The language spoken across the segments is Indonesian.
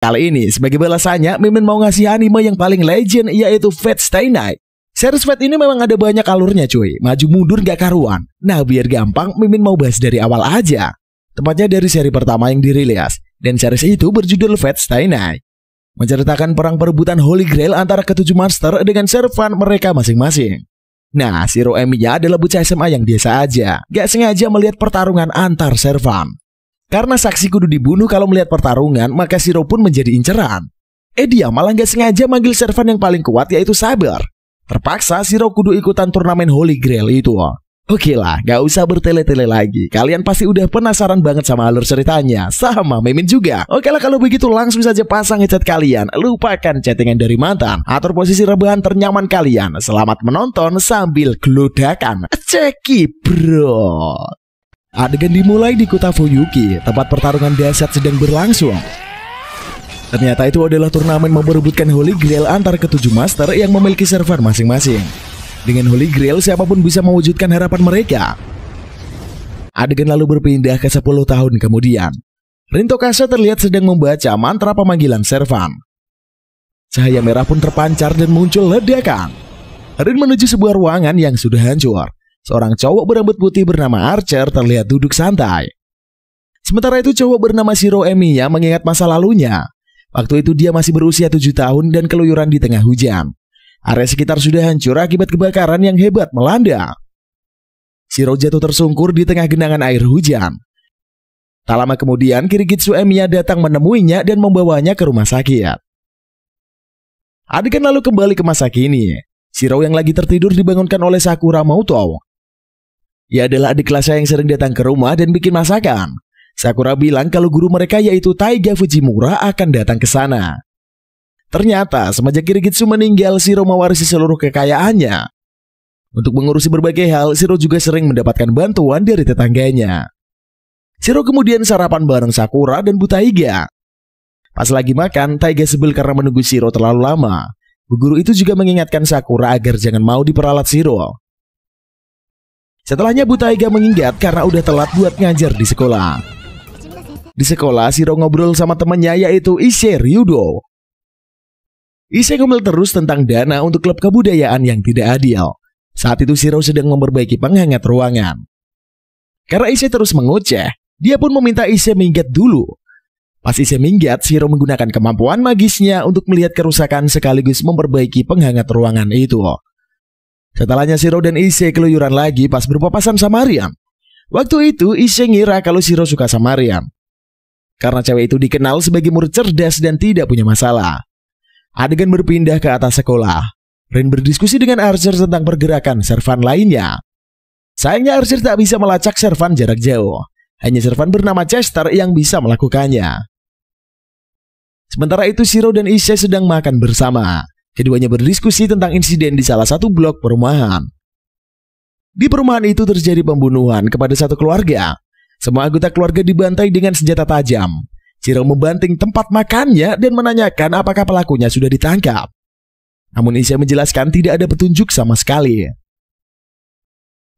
Kali ini sebagai balasannya, Mimin mau ngasih anime yang paling legend, yaitu Fate Stay Night. Series Fate ini memang ada banyak alurnya cuy, maju mundur gak karuan. Nah biar gampang, Mimin mau bahas dari awal aja. Tepatnya dari seri pertama yang dirilis, dan series itu berjudul Fate Stay Night. Menceritakan perang perebutan Holy Grail antara ketujuh monster dengan servan mereka masing-masing. Nah, Shiro Emiya adalah bocah SMA yang biasa aja, gak sengaja melihat pertarungan antar servan. Karena saksi kudu dibunuh kalau melihat pertarungan, maka Shiro pun menjadi inceran. Dia malah gak sengaja manggil servan yang paling kuat, yaitu Saber. Terpaksa Shiro kudu ikutan turnamen Holy Grail itu. Oke lah, gak usah bertele-tele lagi. Kalian pasti udah penasaran banget sama alur ceritanya. Sama Mimin juga. Oke lah, kalau begitu langsung saja pasang headset kalian. Lupakan chattingan dari mantan. Atur posisi rebahan ternyaman kalian. Selamat menonton sambil geludakan. Ceki bro. Adegan dimulai di kota Fuyuki, tempat pertarungan dahsyat sedang berlangsung. Ternyata itu adalah turnamen memperebutkan Holy Grail antar ketujuh master yang memiliki server masing-masing. Dengan Holy Grail, siapapun bisa mewujudkan harapan mereka. Adegan lalu berpindah ke 10 tahun kemudian. Rin Tokasha terlihat sedang membaca mantra pemanggilan servan. Cahaya merah pun terpancar dan muncul ledakan. Rin menuju sebuah ruangan yang sudah hancur. Seorang cowok berambut putih bernama Archer terlihat duduk santai. Sementara itu cowok bernama Shiro Emiya mengingat masa lalunya. Waktu itu dia masih berusia 7 tahun dan keluyuran di tengah hujan. Area sekitar sudah hancur akibat kebakaran yang hebat melanda. Shiro jatuh tersungkur di tengah genangan air hujan. Tak lama kemudian Kirigitsu Emiya datang menemuinya dan membawanya ke rumah sakit. Adegan lalu kembali ke masa kini. Shiro yang lagi tertidur dibangunkan oleh Sakura Moutou. Ia adalah adik kelasnya yang sering datang ke rumah dan bikin masakan. Sakura bilang kalau guru mereka yaitu Taiga Fujimura akan datang ke sana. Ternyata semenjak Kirigitsu meninggal, Shiro mewarisi seluruh kekayaannya. Untuk mengurusi berbagai hal, Shiro juga sering mendapatkan bantuan dari tetangganya. Shiro kemudian sarapan bareng Sakura dan Bu Taiga. Pas lagi makan, Taiga sebel karena menunggu Shiro terlalu lama. Bu guru itu juga mengingatkan Sakura agar jangan mau diperalat Shiro. Setelahnya Bu Taiga mengingat karena udah telat buat ngajar di sekolah. Di sekolah, Shiro ngobrol sama temannya yaitu Issei Ryudo. Issei ngomel terus tentang dana untuk klub kebudayaan yang tidak adil. Saat itu Shiro sedang memperbaiki penghangat ruangan. Karena Issei terus mengoceh, dia pun meminta Issei minggat dulu. Pas Issei minggat, Shiro menggunakan kemampuan magisnya untuk melihat kerusakan sekaligus memperbaiki penghangat ruangan itu. Setelahnya Shiro dan Issei keluyuran lagi pas berpapasan sama Rian. Waktu itu Issei ngira kalau Shiro suka sama Rian. Karena cewek itu dikenal sebagai murid cerdas dan tidak punya masalah. Adegan berpindah ke atas sekolah. Rin berdiskusi dengan Archer tentang pergerakan servan lainnya. Sayangnya Archer tak bisa melacak servan jarak jauh. Hanya servan bernama Chester yang bisa melakukannya. Sementara itu Shiro dan Issei sedang makan bersama. Keduanya berdiskusi tentang insiden di salah satu blok perumahan. Di perumahan itu terjadi pembunuhan kepada satu keluarga. Semua anggota keluarga dibantai dengan senjata tajam. Shiro membanting tempat makannya dan menanyakan apakah pelakunya sudah ditangkap. Namun Issei menjelaskan tidak ada petunjuk sama sekali.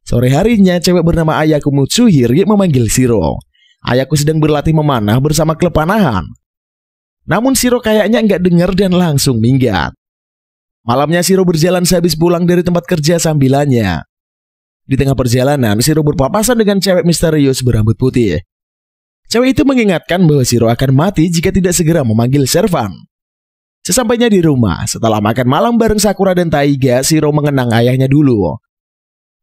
Sore harinya cewek bernama Ayako Mutsuhiri memanggil Shiro. Ayako sedang berlatih memanah bersama klub panahan. Namun Shiro kayaknya nggak dengar dan langsung minggat. Malamnya Shiro berjalan sehabis pulang dari tempat kerja sambilannya. Di tengah perjalanan, Shiro berpapasan dengan cewek misterius berambut putih. Cewek itu mengingatkan bahwa Shiro akan mati jika tidak segera memanggil servan. Sesampainya di rumah, setelah makan malam bareng Sakura dan Taiga, Shiro mengenang ayahnya dulu.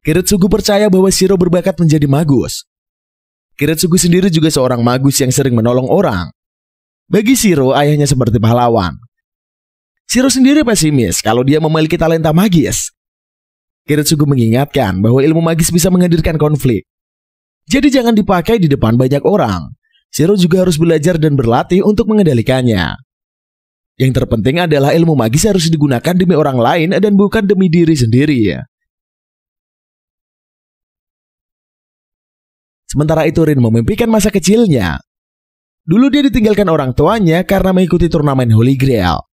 Kiritsugu percaya bahwa Shiro berbakat menjadi magus. Kiritsugu sendiri juga seorang magus yang sering menolong orang. Bagi Shiro, ayahnya seperti pahlawan. Shiro sendiri pesimis kalau dia memiliki talenta magis. Kiritsugu mengingatkan bahwa ilmu magis bisa menghadirkan konflik. Jadi jangan dipakai di depan banyak orang. Shiro juga harus belajar dan berlatih untuk mengendalikannya. Yang terpenting adalah ilmu magis harus digunakan demi orang lain dan bukan demi diri sendiri. Sementara itu Rin memimpikan masa kecilnya. Dulu dia ditinggalkan orang tuanya karena mengikuti turnamen Holy Grail.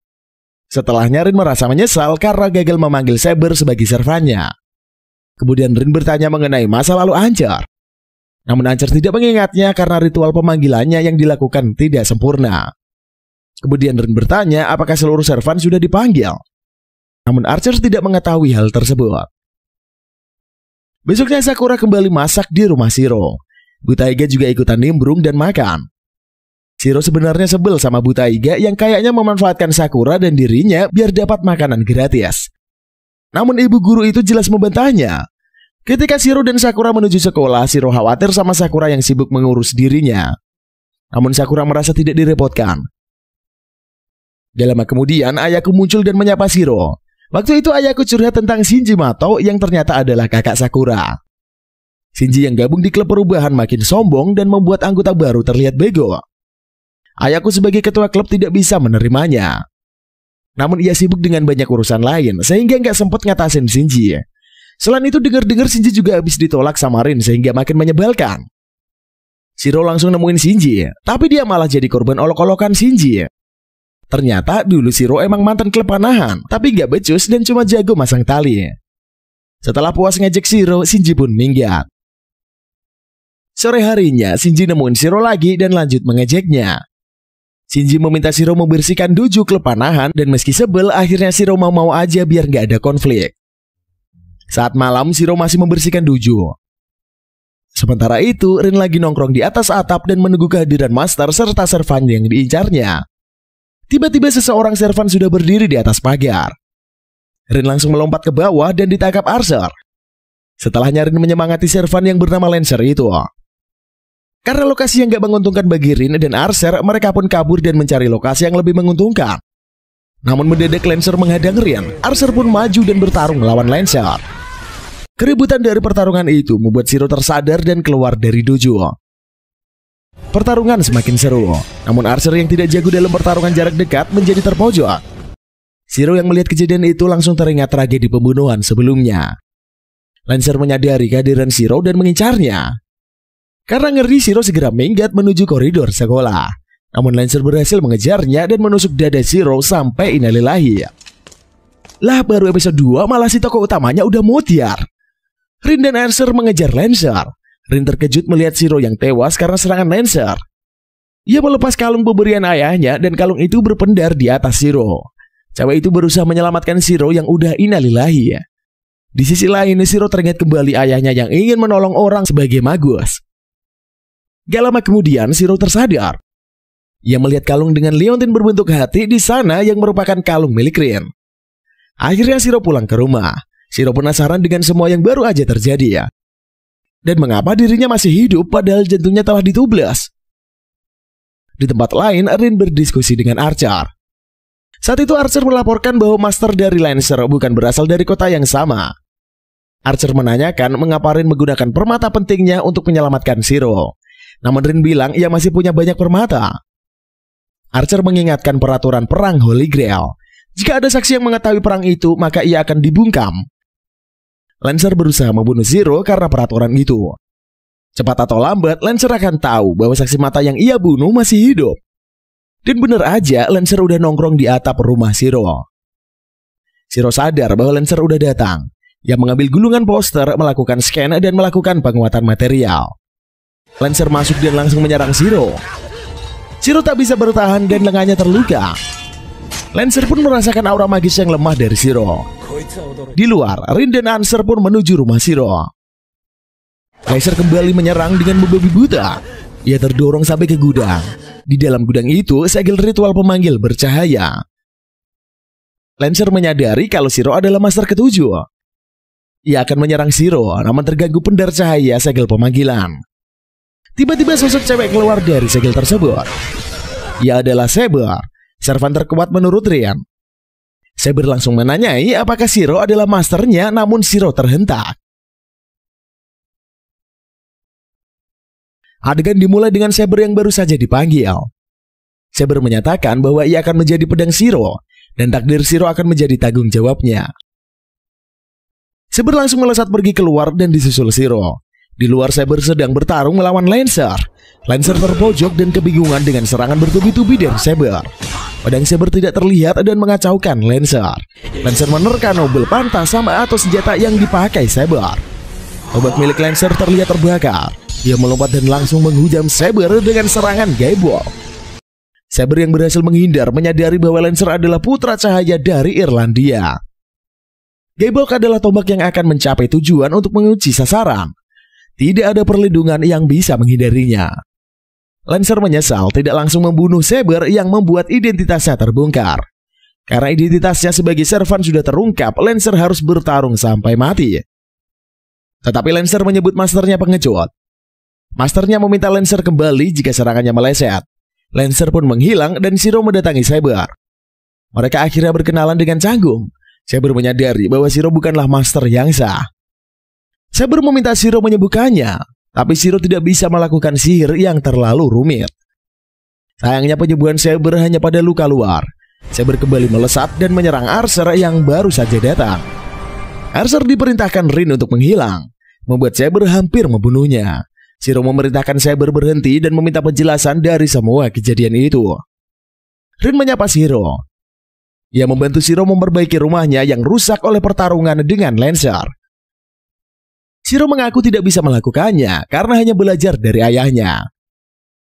Setelahnya Rin merasa menyesal karena gagal memanggil Saber sebagai servannya. Kemudian Rin bertanya mengenai masa lalu Ancer. Namun Ancer tidak mengingatnya karena ritual pemanggilannya yang dilakukan tidak sempurna. Kemudian Rin bertanya apakah seluruh servan sudah dipanggil. Namun Archer tidak mengetahui hal tersebut. Besoknya Sakura kembali masak di rumah Shiro. Butaiga juga ikutan nimbrung dan makan. Shiro sebenarnya sebel sama Butaiga yang kayaknya memanfaatkan Sakura dan dirinya biar dapat makanan gratis. Namun ibu guru itu jelas membantahnya. Ketika Shiro dan Sakura menuju sekolah, Shiro khawatir sama Sakura yang sibuk mengurus dirinya. Namun Sakura merasa tidak direpotkan. Gak lama kemudian Ayako muncul dan menyapa Shiro. Waktu itu Ayako curhat tentang Shinji Mato yang ternyata adalah kakak Sakura. Shinji yang gabung di klub perubahan makin sombong dan membuat anggota baru terlihat bego. Ayako sebagai ketua klub tidak bisa menerimanya. Namun ia sibuk dengan banyak urusan lain sehingga nggak sempat ngatasin Shinji. Selain itu dengar-dengar Shinji juga habis ditolak sama Rin sehingga makin menyebalkan. Shiro langsung nemuin Shinji, tapi dia malah jadi korban olok-olokan Shinji. Ternyata dulu Shiro emang mantan klub panahan, tapi nggak becus dan cuma jago masang tali. Setelah puas ngejek Shiro, Shinji pun minggat. Sore harinya, Shinji nemuin Shiro lagi dan lanjut mengejeknya. Shinji meminta Shiro membersihkan dojo klub panahan dan meski sebel, akhirnya Shiro mau-mau aja biar nggak ada konflik. Saat malam, Shiro masih membersihkan dojo. Sementara itu, Rin lagi nongkrong di atas atap dan menunggu kehadiran master serta servan yang diincarnya. Tiba-tiba seseorang servan sudah berdiri di atas pagar. Rin langsung melompat ke bawah dan ditangkap Archer. Setelahnya Rin menyemangati servan yang bernama Lancer itu. Karena lokasi yang gak menguntungkan bagi Rin dan Archer, mereka pun kabur dan mencari lokasi yang lebih menguntungkan. Namun mendadak Lancer menghadang Rin. Archer pun maju dan bertarung melawan Lancer. Keributan dari pertarungan itu membuat Shiro tersadar dan keluar dari dojo. Pertarungan semakin seru. Namun Archer yang tidak jago dalam pertarungan jarak dekat menjadi terpojok. Shiro yang melihat kejadian itu langsung teringat tragedi pembunuhan sebelumnya. Lancer menyadari kehadiran Shiro dan mengincarnya. Karena ngeri, Shiro segera minggat menuju koridor sekolah. Namun Lancer berhasil mengejarnya dan menusuk dada Shiro sampai innalillahi. Lah baru episode 2 malah si tokoh utamanya udah mutiar. Rin dan Archer mengejar Lancer. Rin terkejut melihat Shiro yang tewas karena serangan Lancer. Ia melepas kalung pemberian ayahnya dan kalung itu berpendar di atas Shiro. Cewek itu berusaha menyelamatkan Shiro yang udah innalillahi. Di sisi lain, Shiro teringat kembali ayahnya yang ingin menolong orang sebagai magus. Gak lama kemudian Shiro tersadar. Ia melihat kalung dengan liontin berbentuk hati di sana yang merupakan kalung milik Rin. Akhirnya Shiro pulang ke rumah. Shiro penasaran dengan semua yang baru aja terjadi ya. Dan mengapa dirinya masih hidup padahal jantungnya telah ditublas. Di tempat lain, Rin berdiskusi dengan Archer. Saat itu Archer melaporkan bahwa master dari Lancer bukan berasal dari kota yang sama. Archer menanyakan mengapa Rin menggunakan permata pentingnya untuk menyelamatkan Shiro. Namun Rin bilang ia masih punya banyak permata. Archer mengingatkan peraturan perang Holy Grail. Jika ada saksi yang mengetahui perang itu, maka ia akan dibungkam. Lancer berusaha membunuh Shiro karena peraturan itu. Cepat atau lambat, Lancer akan tahu bahwa saksi mata yang ia bunuh masih hidup. Dan benar aja, Lancer udah nongkrong di atap rumah Shiro. Shiro sadar bahwa Lancer udah datang. Ia mengambil gulungan poster, melakukan scan, dan melakukan penguatan material. Lancer masuk dan langsung menyerang Shiro. Shiro tak bisa bertahan dan lengannya terluka. Lancer pun merasakan aura magis yang lemah dari Shiro. Di luar, Rin dan Archer pun menuju rumah Shiro. Lancer kembali menyerang dengan membabi buta. Ia terdorong sampai ke gudang. Di dalam gudang itu, segel ritual pemanggil bercahaya. Lancer menyadari kalau Shiro adalah master ketujuh. Ia akan menyerang Shiro, namun terganggu pendar cahaya segel pemanggilan. Tiba-tiba sosok cewek keluar dari segel tersebut. Ia adalah Saber, servan terkuat menurut Rin. Saber langsung menanyai apakah Shiro adalah masternya, namun Shiro terhentak. Adegan dimulai dengan Saber yang baru saja dipanggil. Saber menyatakan bahwa ia akan menjadi pedang Shiro, dan takdir Shiro akan menjadi tanggung jawabnya. Saber langsung melesat pergi keluar dan disusul Shiro. Di luar, Saber sedang bertarung melawan Lancer. Lancer terpojok dan kebingungan dengan serangan bertubi-tubi dari Saber. Pedang Saber tidak terlihat dan mengacaukan Lancer. Lancer menerka Nobel pantas sama atau senjata yang dipakai Saber. Obat milik Lancer terlihat terbakar. Ia melompat dan langsung menghujam Saber dengan serangan Gaebol. Saber yang berhasil menghindar menyadari bahwa Lancer adalah putra cahaya dari Irlandia. Gaybolg adalah tombak yang akan mencapai tujuan untuk mengunci sasaran. Tidak ada perlindungan yang bisa menghindarinya. Lancer menyesal tidak langsung membunuh Saber yang membuat identitasnya terbongkar. Karena identitasnya sebagai servan sudah terungkap, Lancer harus bertarung sampai mati. Tetapi Lancer menyebut masternya pengecut. Masternya meminta Lancer kembali jika serangannya meleset. Lancer pun menghilang dan Shiro mendatangi Saber. Mereka akhirnya berkenalan dengan canggung. Saber menyadari bahwa Shiro bukanlah master yang sah. Saber meminta Shiro menyembuhkannya, tapi Shiro tidak bisa melakukan sihir yang terlalu rumit. Sayangnya penyembuhan Saber hanya pada luka luar. Saber kembali melesat dan menyerang Archer yang baru saja datang. Archer diperintahkan Rin untuk menghilang, membuat Saber hampir membunuhnya. Shiro memerintahkan Saber berhenti dan meminta penjelasan dari semua kejadian itu. Rin menyapa Shiro. Ia membantu Shiro memperbaiki rumahnya yang rusak oleh pertarungan dengan Lancer. Shiro mengaku tidak bisa melakukannya karena hanya belajar dari ayahnya.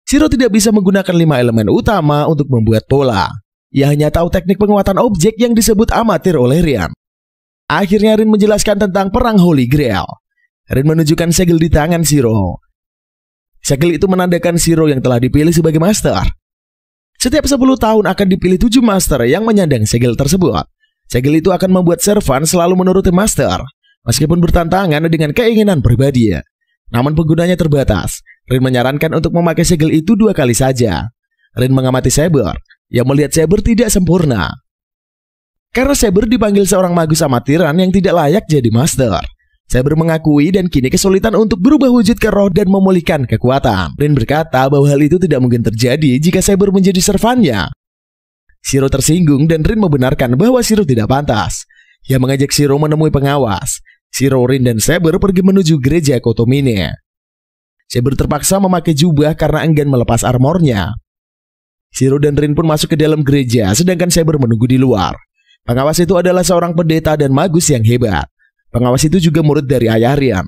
Shiro tidak bisa menggunakan 5 elemen utama untuk membuat pola. Ia hanya tahu teknik penguatan objek yang disebut amatir oleh Rin. Akhirnya Rin menjelaskan tentang perang Holy Grail. Rin menunjukkan segel di tangan Shiro. Segel itu menandakan Shiro yang telah dipilih sebagai master. Setiap 10 tahun akan dipilih 7 master yang menyandang segel tersebut. Segel itu akan membuat servan selalu menuruti master, meskipun bertentangan dengan keinginan pribadi. Namun penggunanya terbatas. Rin menyarankan untuk memakai segel itu 2 kali saja. Rin mengamati Saber, yang melihat Saber tidak sempurna. Karena Saber dipanggil seorang magus amatiran yang tidak layak jadi master. Saber mengakui dan kini kesulitan untuk berubah wujud ke roh dan memulihkan kekuatan. Rin berkata bahwa hal itu tidak mungkin terjadi jika Saber menjadi servannya. Shiro tersinggung dan Rin membenarkan bahwa Shiro tidak pantas. Ia mengajak Shiro menemui pengawas. Shiro, Rin, dan Saber pergi menuju gereja Kotomine. Saber terpaksa memakai jubah karena enggan melepas armornya. Shiro dan Rin pun masuk ke dalam gereja sedangkan Saber menunggu di luar. Pengawas itu adalah seorang pendeta dan magus yang hebat. Pengawas itu juga murid dari ayah Rin.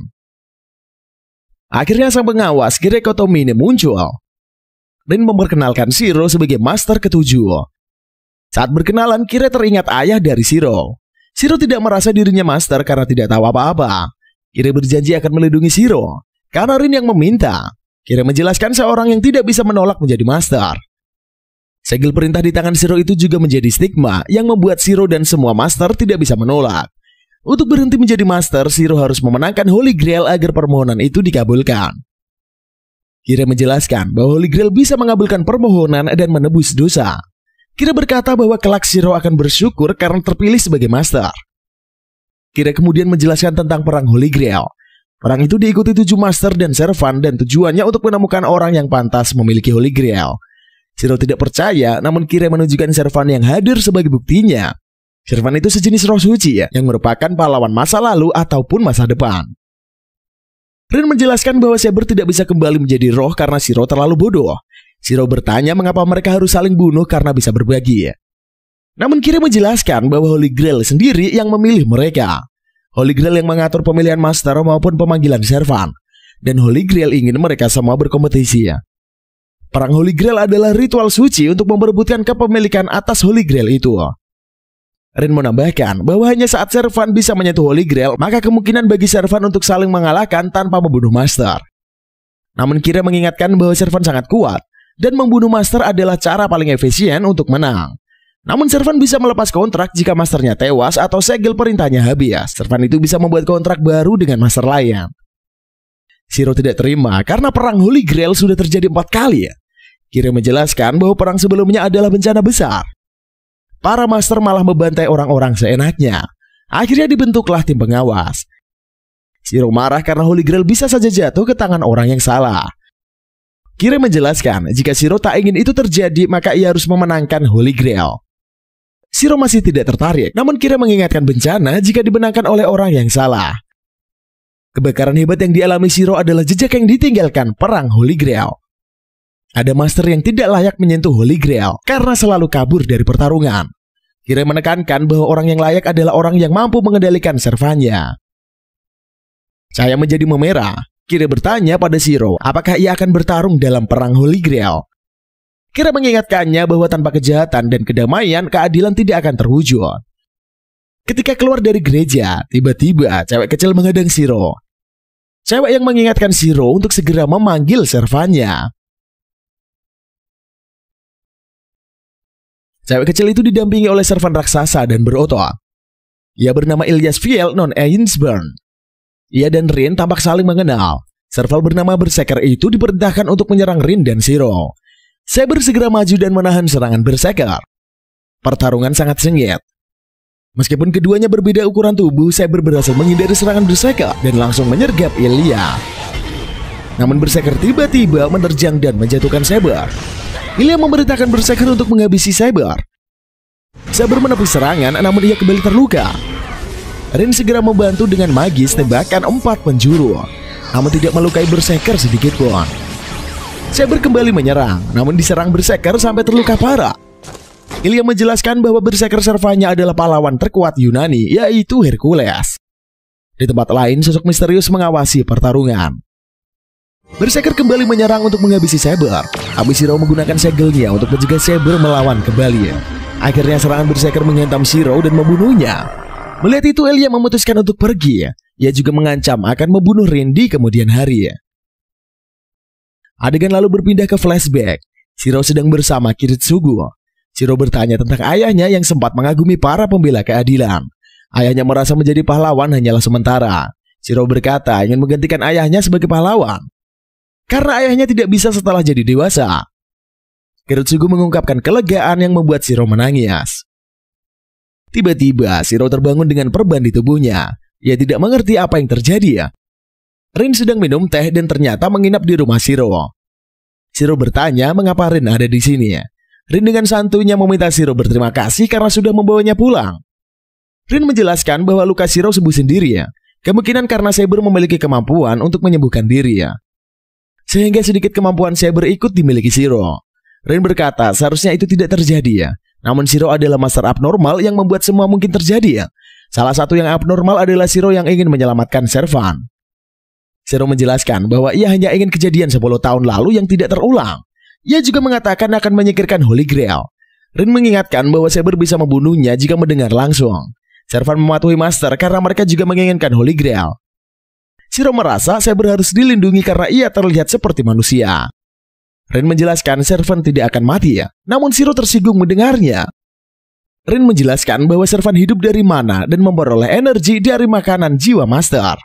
Akhirnya sang pengawas Kire Kotomine muncul. Rin memperkenalkan Shiro sebagai master ke-7. Saat berkenalan, Kire teringat ayah dari Shiro. Shiro tidak merasa dirinya master karena tidak tahu apa-apa. Kire berjanji akan melindungi Shiro karena Rin yang meminta. Kire menjelaskan seorang yang tidak bisa menolak menjadi master. Segel perintah di tangan Shiro itu juga menjadi stigma yang membuat Shiro dan semua master tidak bisa menolak. Untuk berhenti menjadi master, Shiro harus memenangkan Holy Grail agar permohonan itu dikabulkan. Kire menjelaskan bahwa Holy Grail bisa mengabulkan permohonan dan menebus dosa. Kire berkata bahwa kelak Shiro akan bersyukur karena terpilih sebagai master. Kire kemudian menjelaskan tentang perang Holy Grail. Perang itu diikuti 7 master dan servan dan tujuannya untuk menemukan orang yang pantas memiliki Holy Grail. Shiro tidak percaya, namun Kire menunjukkan servan yang hadir sebagai buktinya. Servan itu sejenis roh suci yang merupakan pahlawan masa lalu ataupun masa depan. Rin menjelaskan bahwa Saber tidak bisa kembali menjadi roh karena Shiro terlalu bodoh. Shiro bertanya mengapa mereka harus saling bunuh karena bisa berbagi. Namun Kire menjelaskan bahwa Holy Grail sendiri yang memilih mereka. Holy Grail yang mengatur pemilihan master maupun pemanggilan servan. Dan Holy Grail ingin mereka semua berkompetisi. Perang Holy Grail adalah ritual suci untuk memperebutkan kepemilikan atas Holy Grail itu. Rin menambahkan bahwa hanya saat servan bisa menyentuh Holy Grail, maka kemungkinan bagi servan untuk saling mengalahkan tanpa membunuh master. Namun Kire mengingatkan bahwa servan sangat kuat, dan membunuh master adalah cara paling efisien untuk menang. Namun servan bisa melepas kontrak jika masternya tewas atau segel perintahnya habis. Servan itu bisa membuat kontrak baru dengan master lain. Shiro tidak terima karena perang Holy Grail sudah terjadi 4 kali. Kire menjelaskan bahwa perang sebelumnya adalah bencana besar. Para master malah membantai orang-orang seenaknya. Akhirnya dibentuklah tim pengawas. Shiro marah karena Holy Grail bisa saja jatuh ke tangan orang yang salah. Kire menjelaskan jika Shiro tak ingin itu terjadi maka ia harus memenangkan Holy Grail. Shiro masih tidak tertarik, namun Kire mengingatkan bencana jika dibenarkan oleh orang yang salah. Kebakaran hebat yang dialami Shiro adalah jejak yang ditinggalkan perang Holy Grail. Ada master yang tidak layak menyentuh Holy Grail karena selalu kabur dari pertarungan. Kire menekankan bahwa orang yang layak adalah orang yang mampu mengendalikan servannya. Saya menjadi memerah. Kire bertanya pada Shiro apakah ia akan bertarung dalam perang Holy Grail. Kira mengingatkannya bahwa tanpa kejahatan dan kedamaian, keadilan tidak akan terwujud. Ketika keluar dari gereja, tiba-tiba cewek kecil menghadang Shiro. Cewek yang mengingatkan Shiro untuk segera memanggil servannya. Cewek kecil itu didampingi oleh servan raksasa dan berotot. Ia bernama Ilyas Viel non Ainsburn. Ia dan Rin tampak saling mengenal. Serval bernama Berserker itu diperintahkan untuk menyerang Rin dan Shiro. Saber segera maju dan menahan serangan Berserker. Pertarungan sangat sengit. Meskipun keduanya berbeda ukuran tubuh, Saber berhasil menghindari serangan Berserker dan langsung menyergap Ilya. Namun Berserker tiba-tiba menerjang dan menjatuhkan Saber. Ilya memerintahkan Berserker untuk menghabisi Saber. Saber menepis serangan, namun ia kembali terluka. Rin segera membantu dengan magis tembakan 4 penjuru, namun tidak melukai Berserker sedikit pun. Saber kembali menyerang, namun diserang Berserker sampai terluka parah. Ilya menjelaskan bahwa Berserker servanya adalah pahlawan terkuat Yunani, yaitu Hercules. Di tempat lain, sosok misterius mengawasi pertarungan. Berserker kembali menyerang untuk menghabisi Saber. Shiro menggunakan segelnya untuk mencegah Saber melawan kembali. Akhirnya serangan Berserker menghantam Shiro dan membunuhnya. Melihat itu, Ilya memutuskan untuk pergi. Ia juga mengancam akan membunuh Rin di kemudian hari. Adegan lalu berpindah ke flashback. Shiro sedang bersama Kiritsugu. Shiro bertanya tentang ayahnya yang sempat mengagumi para pembela keadilan. Ayahnya merasa menjadi pahlawan hanyalah sementara. Shiro berkata ingin menggantikan ayahnya sebagai pahlawan karena ayahnya tidak bisa setelah jadi dewasa. Kiritsugu mengungkapkan kelegaan yang membuat Shiro menangis. Tiba-tiba Shiro terbangun dengan perban di tubuhnya. Ia tidak mengerti apa yang terjadi. Rin sedang minum teh dan ternyata menginap di rumah Shiro. Shiro bertanya mengapa Rin ada di sini. Rin dengan santuinya meminta Shiro berterima kasih karena sudah membawanya pulang. Rin menjelaskan bahwa luka Shiro sembuh sendiri. Kemungkinan karena Saber memiliki kemampuan untuk menyembuhkan diri. Sehingga sedikit kemampuan Saber ikut dimiliki Shiro. Rin berkata seharusnya itu tidak terjadi. Namun Shiro adalah master abnormal yang membuat semua mungkin terjadi. Salah satu yang abnormal adalah Shiro yang ingin menyelamatkan servan. Shiro menjelaskan bahwa ia hanya ingin kejadian 10 tahun lalu yang tidak terulang. Ia juga mengatakan akan menyingkirkan Holy Grail. Rin mengingatkan bahwa Saber bisa membunuhnya jika mendengar langsung. Servan mematuhi Master karena mereka juga menginginkan Holy Grail. Shiro merasa Saber harus dilindungi karena ia terlihat seperti manusia. Rin menjelaskan servan tidak akan mati, namun Shiro tersinggung mendengarnya. Rin menjelaskan bahwa servan hidup dari mana dan memperoleh energi dari makanan jiwa Master.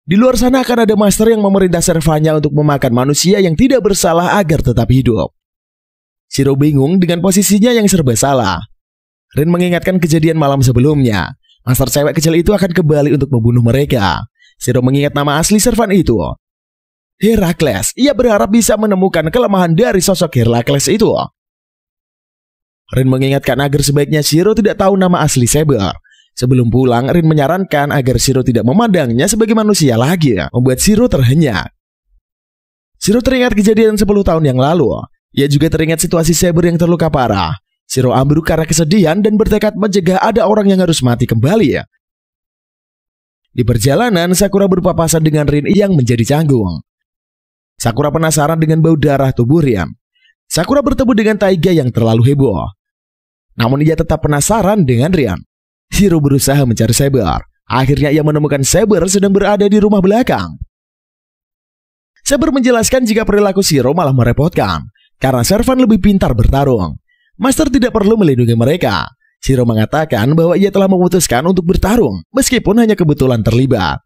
Di luar sana akan ada Master yang memerintah servannya untuk memakan manusia yang tidak bersalah agar tetap hidup. Shiro bingung dengan posisinya yang serba salah. Rin mengingatkan kejadian malam sebelumnya. Master cewek kecil itu akan kembali untuk membunuh mereka. Shiro mengingat nama asli servan itu, Herakles. Ia berharap bisa menemukan kelemahan dari sosok Herakles itu. Rin mengingatkan agar sebaiknya Shiro tidak tahu nama asli Saber. Sebelum pulang, Rin menyarankan agar Shiro tidak memandangnya sebagai manusia lagi, membuat Shiro terhenyak. Shiro teringat kejadian 10 tahun yang lalu. Ia juga teringat situasi Saber yang terluka parah. Shiro ambruk karena kesedihan dan bertekad mencegah ada orang yang harus mati kembali. Di perjalanan, Sakura berpapasan dengan Rin yang menjadi canggung. Sakura penasaran dengan bau darah tubuh Rin. Sakura bertemu dengan Taiga yang terlalu heboh. Namun ia tetap penasaran dengan Rin. Shiro berusaha mencari Saber. Akhirnya ia menemukan Saber sedang berada di rumah belakang. Saber menjelaskan jika perilaku Shiro malah merepotkan karena servan lebih pintar bertarung. Master tidak perlu melindungi mereka. Shiro mengatakan bahwa ia telah memutuskan untuk bertarung meskipun hanya kebetulan terlibat.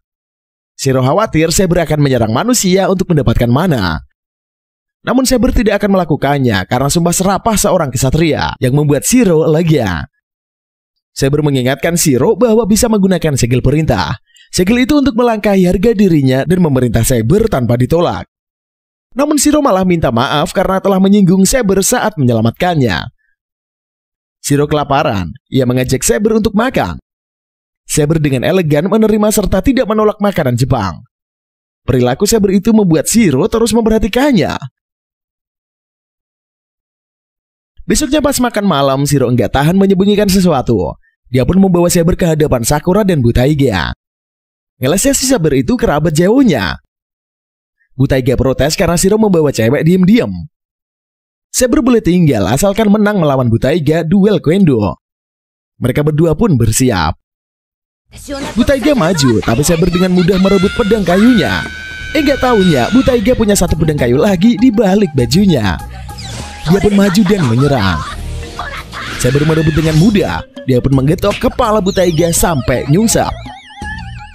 Shiro khawatir Saber akan menyerang manusia untuk mendapatkan mana. Namun Saber tidak akan melakukannya karena sumpah serapah seorang kesatria yang membuat Shiro lega. Saber mengingatkan Shiro bahwa bisa menggunakan segel perintah. Segel itu untuk melangkahi harga dirinya dan memerintah Saber tanpa ditolak. Namun Shiro malah minta maaf karena telah menyinggung Saber saat menyelamatkannya. Shiro kelaparan, ia mengajak Saber untuk makan. Saber dengan elegan menerima serta tidak menolak makanan Jepang. Perilaku Saber itu membuat Shiro terus memperhatikannya. Besoknya pas makan malam, Shiro enggak tahan menyembunyikan sesuatu. Dia pun membawa Saber ke hadapan Sakura dan Butaiga. Ngelesnya si Saber itu kerabat jauhnya. Butaiga protes karena Shiro membawa cewek diam-diam. Saber boleh tinggal asalkan menang melawan Butaiga duel Kendo. Mereka berdua pun bersiap. Butaiga maju, tapi Saber dengan mudah merebut pedang kayunya. Enggak taunya, Butaiga punya satu pedang kayu lagi di balik bajunya. Dia pun maju dan menyerang. Saber merebut dengan mudah. Dia pun menggetok kepala Butaiga sampai nyungsap.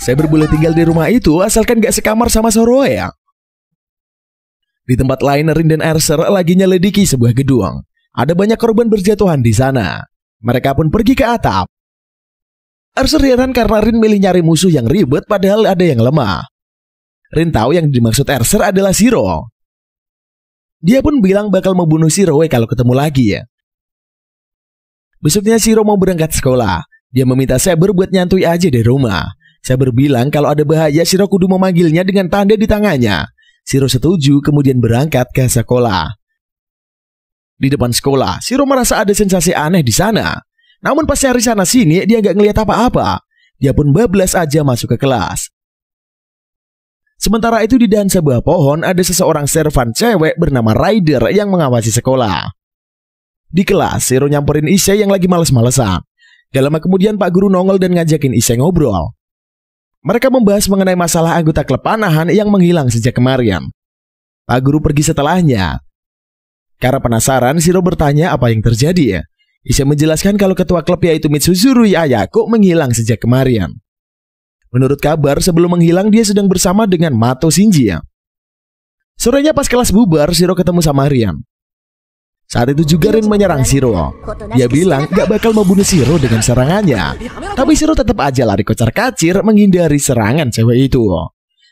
Saber boleh tinggal di rumah itu asalkan gak sekamar sama Zoroya. Di tempat lain, Rin dan Archer lagi nyelidiki sebuah gedung. Ada banyak korban berjatuhan di sana. Mereka pun pergi ke atap. Archer heran karena Rin milih nyari musuh yang ribet padahal ada yang lemah. Rin tahu yang dimaksud Archer adalah Shiro. Dia pun bilang bakal membunuh Shiro kalau ketemu lagi ya. Besoknya Shiro mau berangkat sekolah. Dia meminta Saber buat nyantui aja di rumah. Saber bilang kalau ada bahaya Shiro kudu memanggilnya dengan tanda di tangannya. Shiro setuju kemudian berangkat ke sekolah. Di depan sekolah, Shiro merasa ada sensasi aneh di sana. Namun pas nyari sana sini dia nggak ngelihat apa-apa. Dia pun bablas aja masuk ke kelas. Sementara itu di dahan sebuah pohon ada seseorang servan cewek bernama Rider yang mengawasi sekolah. Di kelas, Shiro nyamperin Issei yang lagi males-malesan. Gak lama kemudian Pak Guru nongol dan ngajakin Issei ngobrol. Mereka membahas mengenai masalah anggota klub panahan yang menghilang sejak kemarin. Pak Guru pergi setelahnya. Karena penasaran, Shiro bertanya apa yang terjadi. Issei menjelaskan kalau ketua klub yaitu Mitsuzuru Ayako menghilang sejak kemarin. Menurut kabar, sebelum menghilang dia sedang bersama dengan Mato Shinji. Sorenya pas kelas bubar, Shiro ketemu sama Rian. Saat itu juga Rin menyerang Shiro. Dia bilang gak bakal membunuh Shiro dengan serangannya. Tapi Shiro tetap aja lari kocar-kacir menghindari serangan cewek itu.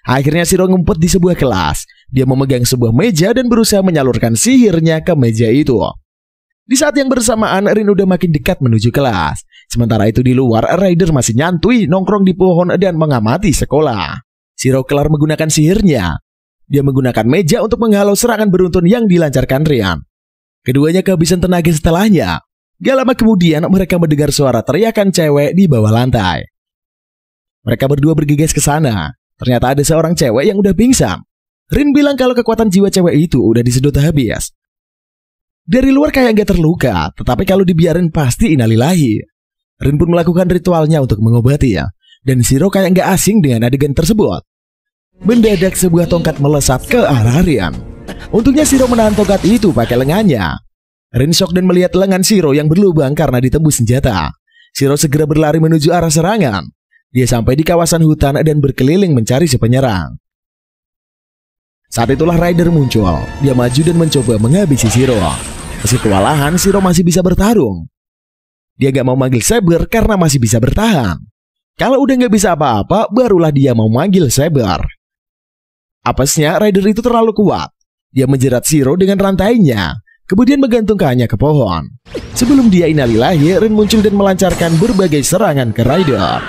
Akhirnya Shiro ngumpet di sebuah kelas. Dia memegang sebuah meja dan berusaha menyalurkan sihirnya ke meja itu. Di saat yang bersamaan Rin udah makin dekat menuju kelas. Sementara itu di luar Rider masih nyantui nongkrong di pohon dan mengamati sekolah. Shiro kelar menggunakan sihirnya. Dia menggunakan meja untuk menghalau serangan beruntun yang dilancarkan Rian. Keduanya kehabisan tenaga setelahnya. Gak lama kemudian mereka mendengar suara teriakan cewek di bawah lantai. Mereka berdua bergegas ke sana. Ternyata ada seorang cewek yang udah pingsan. Rin bilang kalau kekuatan jiwa cewek itu udah disedot habis. Dari luar kayak gak terluka, tetapi kalau dibiarin pasti innalillahi. Rin pun melakukan ritualnya untuk mengobati ya. Dan Shiro kayak gak asing dengan adegan tersebut. Mendadak sebuah tongkat melesat ke arah Rian. Untungnya Shiro menahan tongkat itu pakai lengannya. Rin shock dan melihat lengan Shiro yang berlubang karena ditembus senjata. Shiro segera berlari menuju arah serangan. Dia sampai di kawasan hutan dan berkeliling mencari si penyerang. Saat itulah Rider muncul. Dia maju dan mencoba menghabisi Shiro. Meski kewalahan, Shiro masih bisa bertarung. Dia gak mau manggil Saber karena masih bisa bertahan. Kalau udah gak bisa apa-apa, barulah dia mau manggil Saber. Apesnya Rider itu terlalu kuat. Dia menjerat Shiro dengan rantainya, kemudian menggantungkannya ke pohon. Sebelum dia innalillahi, Rin muncul dan melancarkan berbagai serangan ke Rider.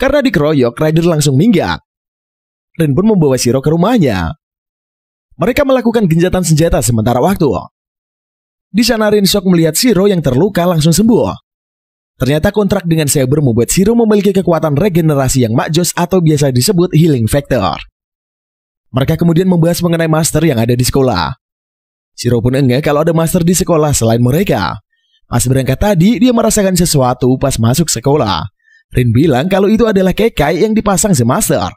Karena dikeroyok, Rider langsung minggat. Rin pun membawa Shiro ke rumahnya. Mereka melakukan gencatan senjata sementara waktu. Di sana Rin shock melihat Shiro yang terluka langsung sembuh. Ternyata kontrak dengan Saber membuat Shiro memiliki kekuatan regenerasi yang makjos atau biasa disebut healing factor. Mereka kemudian membahas mengenai master yang ada di sekolah. Shiro pun enggak kalau ada master di sekolah selain mereka. Pas berangkat tadi, dia merasakan sesuatu pas masuk sekolah. Rin bilang kalau itu adalah kekai yang dipasang si master.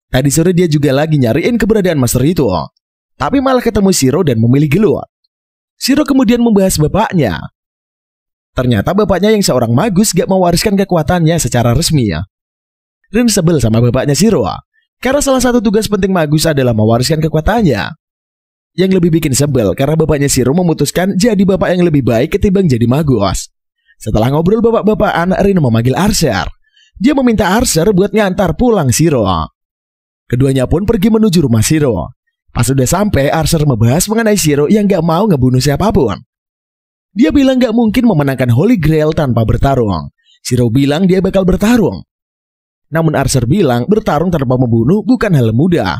Tadi sore dia juga lagi nyariin keberadaan master itu. Tapi malah ketemu Shiro dan memilih gelut. Shiro kemudian membahas bapaknya. Ternyata bapaknya yang seorang magus gak mewariskan kekuatannya secara resmi ya. Rin sebel sama bapaknya Shiro. Karena salah satu tugas penting magus adalah mewariskan kekuatannya. Yang lebih bikin sebel karena bapaknya Shiro memutuskan jadi bapak yang lebih baik ketimbang jadi magus. Setelah ngobrol bapak-bapakan, Rin memanggil Archer. Dia meminta Archer buat ngantar pulang Shiro. Keduanya pun pergi menuju rumah Shiro. Pas udah sampai, Archer membahas mengenai Shiro yang gak mau ngebunuh siapapun. Dia bilang gak mungkin memenangkan Holy Grail tanpa bertarung. Shiro bilang dia bakal bertarung. Namun Archer bilang bertarung tanpa membunuh bukan hal mudah.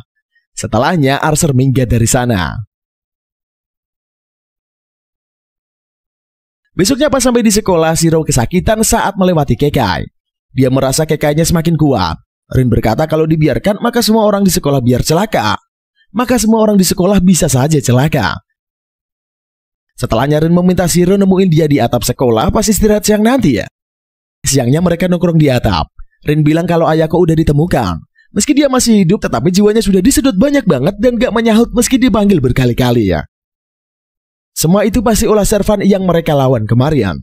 Setelahnya Archer minggat dari sana. Besoknya pas sampai di sekolah, Shiro kesakitan saat melewati kekai. Dia merasa kekainya semakin kuat. Rin berkata kalau dibiarkan maka semua orang di sekolah biar celaka. Maka semua orang di sekolah bisa saja celaka. Setelahnya Rin meminta Shiro nemuin dia di atap sekolah pas istirahat siang nanti ya. Siangnya mereka nongkrong di atap. Rin bilang kalau Ayako udah ditemukan. Meski dia masih hidup, tetapi jiwanya sudah disedot banyak banget dan gak menyahut meski dipanggil berkali-kali ya. Semua itu pasti ulah Servan yang mereka lawan kemarin.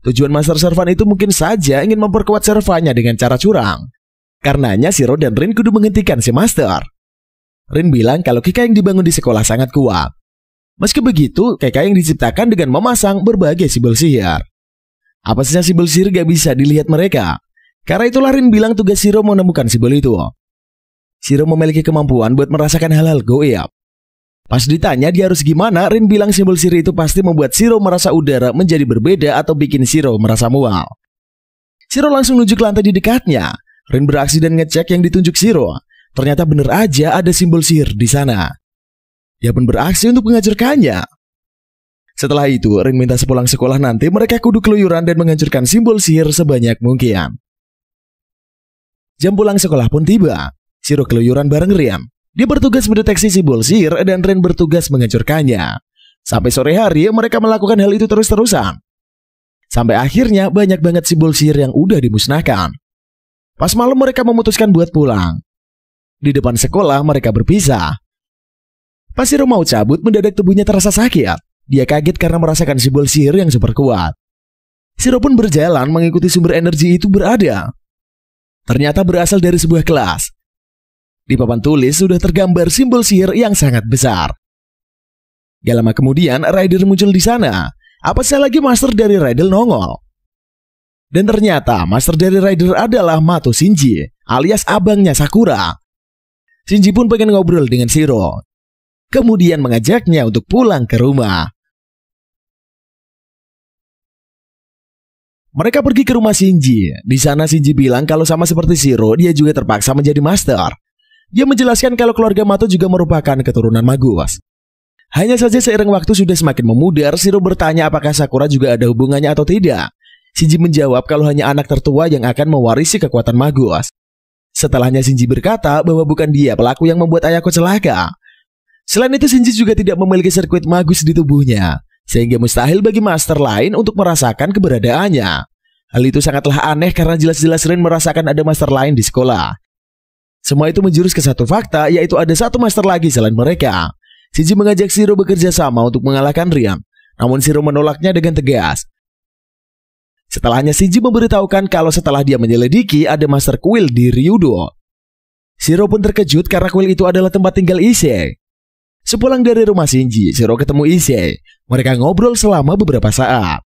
Tujuan Master Servan itu mungkin saja ingin memperkuat Servannya dengan cara curang. Karenanya Shiro dan Rin kudu menghentikan si Master. Rin bilang kalau Kika yang dibangun di sekolah sangat kuat. Meski begitu, Kika yang diciptakan dengan memasang berbagai simbol sihir. Apa saja simbol sihir gak bisa dilihat mereka. Karena itulah Rin bilang tugas Shiro menemukan simbol itu. Shiro memiliki kemampuan buat merasakan hal-hal goib. Pas ditanya dia harus gimana, Rin bilang simbol sihir itu pasti membuat Shiro merasa udara menjadi berbeda atau bikin Shiro merasa mual. Shiro langsung nunjuk lantai di dekatnya. Rin beraksi dan ngecek yang ditunjuk Shiro. Ternyata bener aja ada simbol sihir di sana. Dia pun beraksi untuk menghancurkannya. Setelah itu, Rin minta sepulang sekolah nanti mereka kudu keluyuran dan menghancurkan simbol sihir sebanyak mungkin. Jam pulang sekolah pun tiba. Shiro keluyuran bareng Rin. Dia bertugas mendeteksi simbol sihir dan Rin bertugas menghancurkannya. Sampai sore hari mereka melakukan hal itu terus-terusan. Sampai akhirnya banyak banget simbol sihir yang udah dimusnahkan. Pas malam mereka memutuskan buat pulang. Di depan sekolah mereka berpisah. Pas Shiro mau cabut, mendadak tubuhnya terasa sakit. Dia kaget karena merasakan simbol sihir yang super kuat. Shiro pun berjalan mengikuti sumber energi itu berada. Ternyata berasal dari sebuah kelas. Di papan tulis sudah tergambar simbol sihir yang sangat besar. Gak lama kemudian, Rider muncul di sana. Apa sih lagi master dari Rider nongol? Dan ternyata master dari Rider adalah Mato Shinji, alias abangnya Sakura. Shinji pun pengen ngobrol dengan Shiro. Kemudian mengajaknya untuk pulang ke rumah. Mereka pergi ke rumah Shinji. Di sana Shinji bilang kalau sama seperti Shiro, dia juga terpaksa menjadi master. Dia menjelaskan kalau keluarga Mato juga merupakan keturunan magus. Hanya saja seiring waktu sudah semakin memudar, Shiro bertanya apakah Sakura juga ada hubungannya atau tidak. Shinji menjawab kalau hanya anak tertua yang akan mewarisi kekuatan magus. Setelahnya Shinji berkata bahwa bukan dia pelaku yang membuat Ayako celaka. Selain itu Shinji juga tidak memiliki sirkuit magus di tubuhnya, sehingga mustahil bagi master lain untuk merasakan keberadaannya. Hal itu sangatlah aneh karena jelas-jelas Rin merasakan ada master lain di sekolah. Semua itu menjurus ke satu fakta, yaitu ada satu master lagi selain mereka. Shinji mengajak Shiro bekerja sama untuk mengalahkan Rin, namun Shiro menolaknya dengan tegas. Setelahnya Shinji memberitahukan kalau setelah dia menyelidiki ada master kuil di Ryudo. Shiro pun terkejut karena kuil itu adalah tempat tinggal Issei. Sepulang dari rumah Shinji, Shiro ketemu Issei. Mereka ngobrol selama beberapa saat.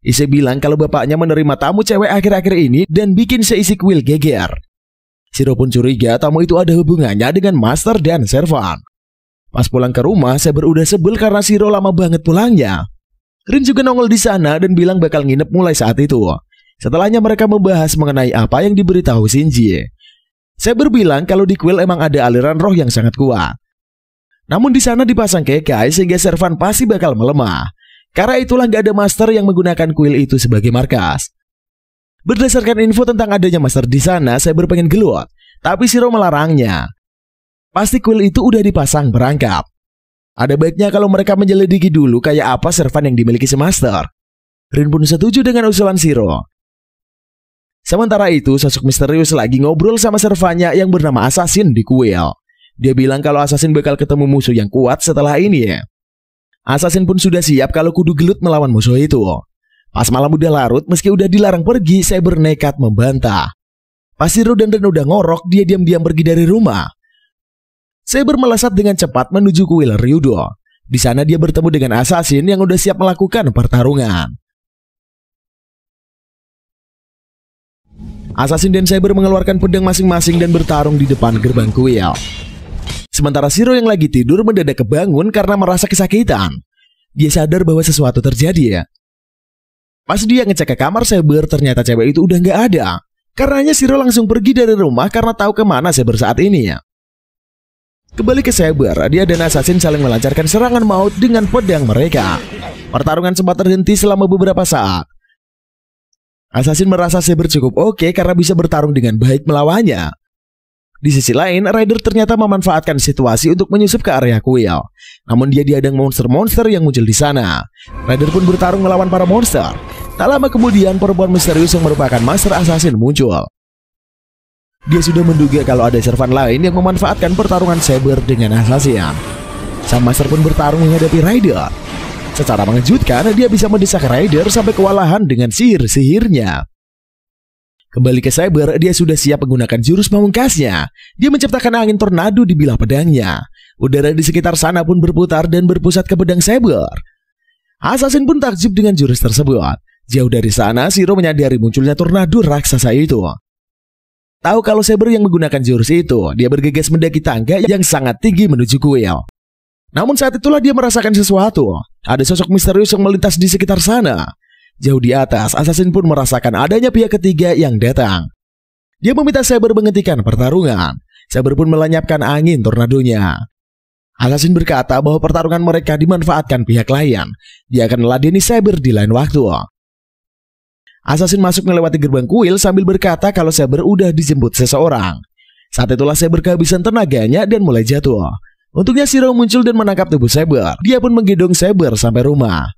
Issei bilang kalau bapaknya menerima tamu cewek akhir-akhir ini dan bikin seisi kuil geger. Shiro pun curiga tamu itu ada hubungannya dengan master dan servan. Pas pulang ke rumah, Saber udah sebel karena Shiro lama banget pulangnya. Rin juga nongol di sana dan bilang bakal nginep mulai saat itu. Setelahnya mereka membahas mengenai apa yang diberitahu Shinji. Saber bilang kalau di kuil emang ada aliran roh yang sangat kuat. Namun di sana dipasang kekai sehingga servan pasti bakal melemah. Karena itulah gak ada master yang menggunakan kuil itu sebagai markas. Berdasarkan info tentang adanya master di sana, Saber pengen gelut, tapi Shiro melarangnya. Pasti kuil itu udah dipasang perangkap. Ada baiknya kalau mereka menyelidiki dulu kayak apa servan yang dimiliki si master. Rin pun setuju dengan usulan Shiro. Sementara itu, sosok misterius lagi ngobrol sama servannya yang bernama Assassin di kuil. Dia bilang kalau Assassin bakal ketemu musuh yang kuat setelah ini ya. Assassin pun sudah siap kalau kudu gelut melawan musuh itu. Pas malam udah larut, meski udah dilarang pergi, Saber nekat membantah. Pas Shiro dan Ren udah ngorok, dia diam-diam pergi dari rumah. Saber melesat dengan cepat menuju kuil Ryudo. Di sana dia bertemu dengan Assassin yang udah siap melakukan pertarungan. Assassin dan Saber mengeluarkan pedang masing-masing dan bertarung di depan gerbang kuil. Sementara Shiro yang lagi tidur mendadak kebangun karena merasa kesakitan. Dia sadar bahwa sesuatu terjadi ya. Pas dia ngecek ke kamar Saber, ternyata cewek itu udah gak ada. Karenanya Shiro langsung pergi dari rumah karena tahu kemana Saber saat ini ya. Kembali ke Saber, dia dan Assassin saling melancarkan serangan maut dengan pedang mereka. Pertarungan sempat terhenti selama beberapa saat. Assassin merasa Saber cukup oke karena bisa bertarung dengan baik melawannya. Di sisi lain, Ryder ternyata memanfaatkan situasi untuk menyusup ke area kuil. Namun dia dihadang monster-monster yang muncul di sana. Ryder pun bertarung melawan para monster. Tak lama kemudian, perempuan misterius yang merupakan Master Assassin muncul. Dia sudah menduga kalau ada servan lain yang memanfaatkan pertarungan Saber dengan Assassin. Sang Master pun bertarung menghadapi Ryder. Secara mengejutkan, dia bisa mendesak Ryder sampai kewalahan dengan sihir-sihirnya. Kembali ke Saber, dia sudah siap menggunakan jurus pamungkasnya. Dia menciptakan angin tornado di bilah pedangnya. Udara di sekitar sana pun berputar dan berpusat ke pedang Saber. Assassin pun takjub dengan jurus tersebut. Jauh dari sana, Shiro menyadari munculnya tornado raksasa itu. Tahu kalau Saber yang menggunakan jurus itu, dia bergegas mendaki tangga yang sangat tinggi menuju kuil. Namun saat itulah dia merasakan sesuatu. Ada sosok misterius yang melintas di sekitar sana. Jauh di atas, Assassin pun merasakan adanya pihak ketiga yang datang. Dia meminta Saber menghentikan pertarungan. Saber pun melenyapkan angin tornadonya. Assassin berkata bahwa pertarungan mereka dimanfaatkan pihak lain. Dia akan meladeni Saber di lain waktu. Assassin masuk melewati gerbang kuil sambil berkata kalau Saber udah dijemput seseorang. Saat itulah Saber kehabisan tenaganya dan mulai jatuh. Untungnya Shiro muncul dan menangkap tubuh Saber. Dia pun menggendong Saber sampai rumah.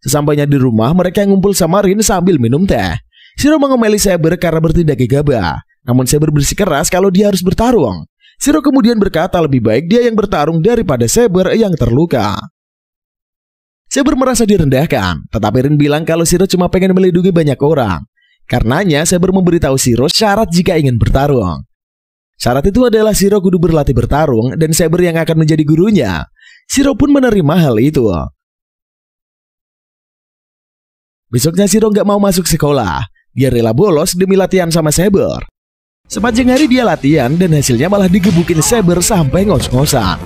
Sesampainya di rumah, mereka ngumpul sama Rin sambil minum teh. Shiro mengomeli Saber karena bertindak gegabah. Namun Saber bersikeras kalau dia harus bertarung. Shiro kemudian berkata lebih baik dia yang bertarung daripada Saber yang terluka. Saber merasa direndahkan, tetapi Rin bilang kalau Shiro cuma pengen melindungi banyak orang. Karenanya Saber memberitahu Shiro syarat jika ingin bertarung. Syarat itu adalah Shiro kudu berlatih bertarung dan Saber yang akan menjadi gurunya. Shiro pun menerima hal itu. Besoknya Shiro nggak mau masuk sekolah. Dia rela bolos demi latihan sama Saber. Sepanjang hari dia latihan dan hasilnya malah digebukin Saber sampai ngos-ngosan.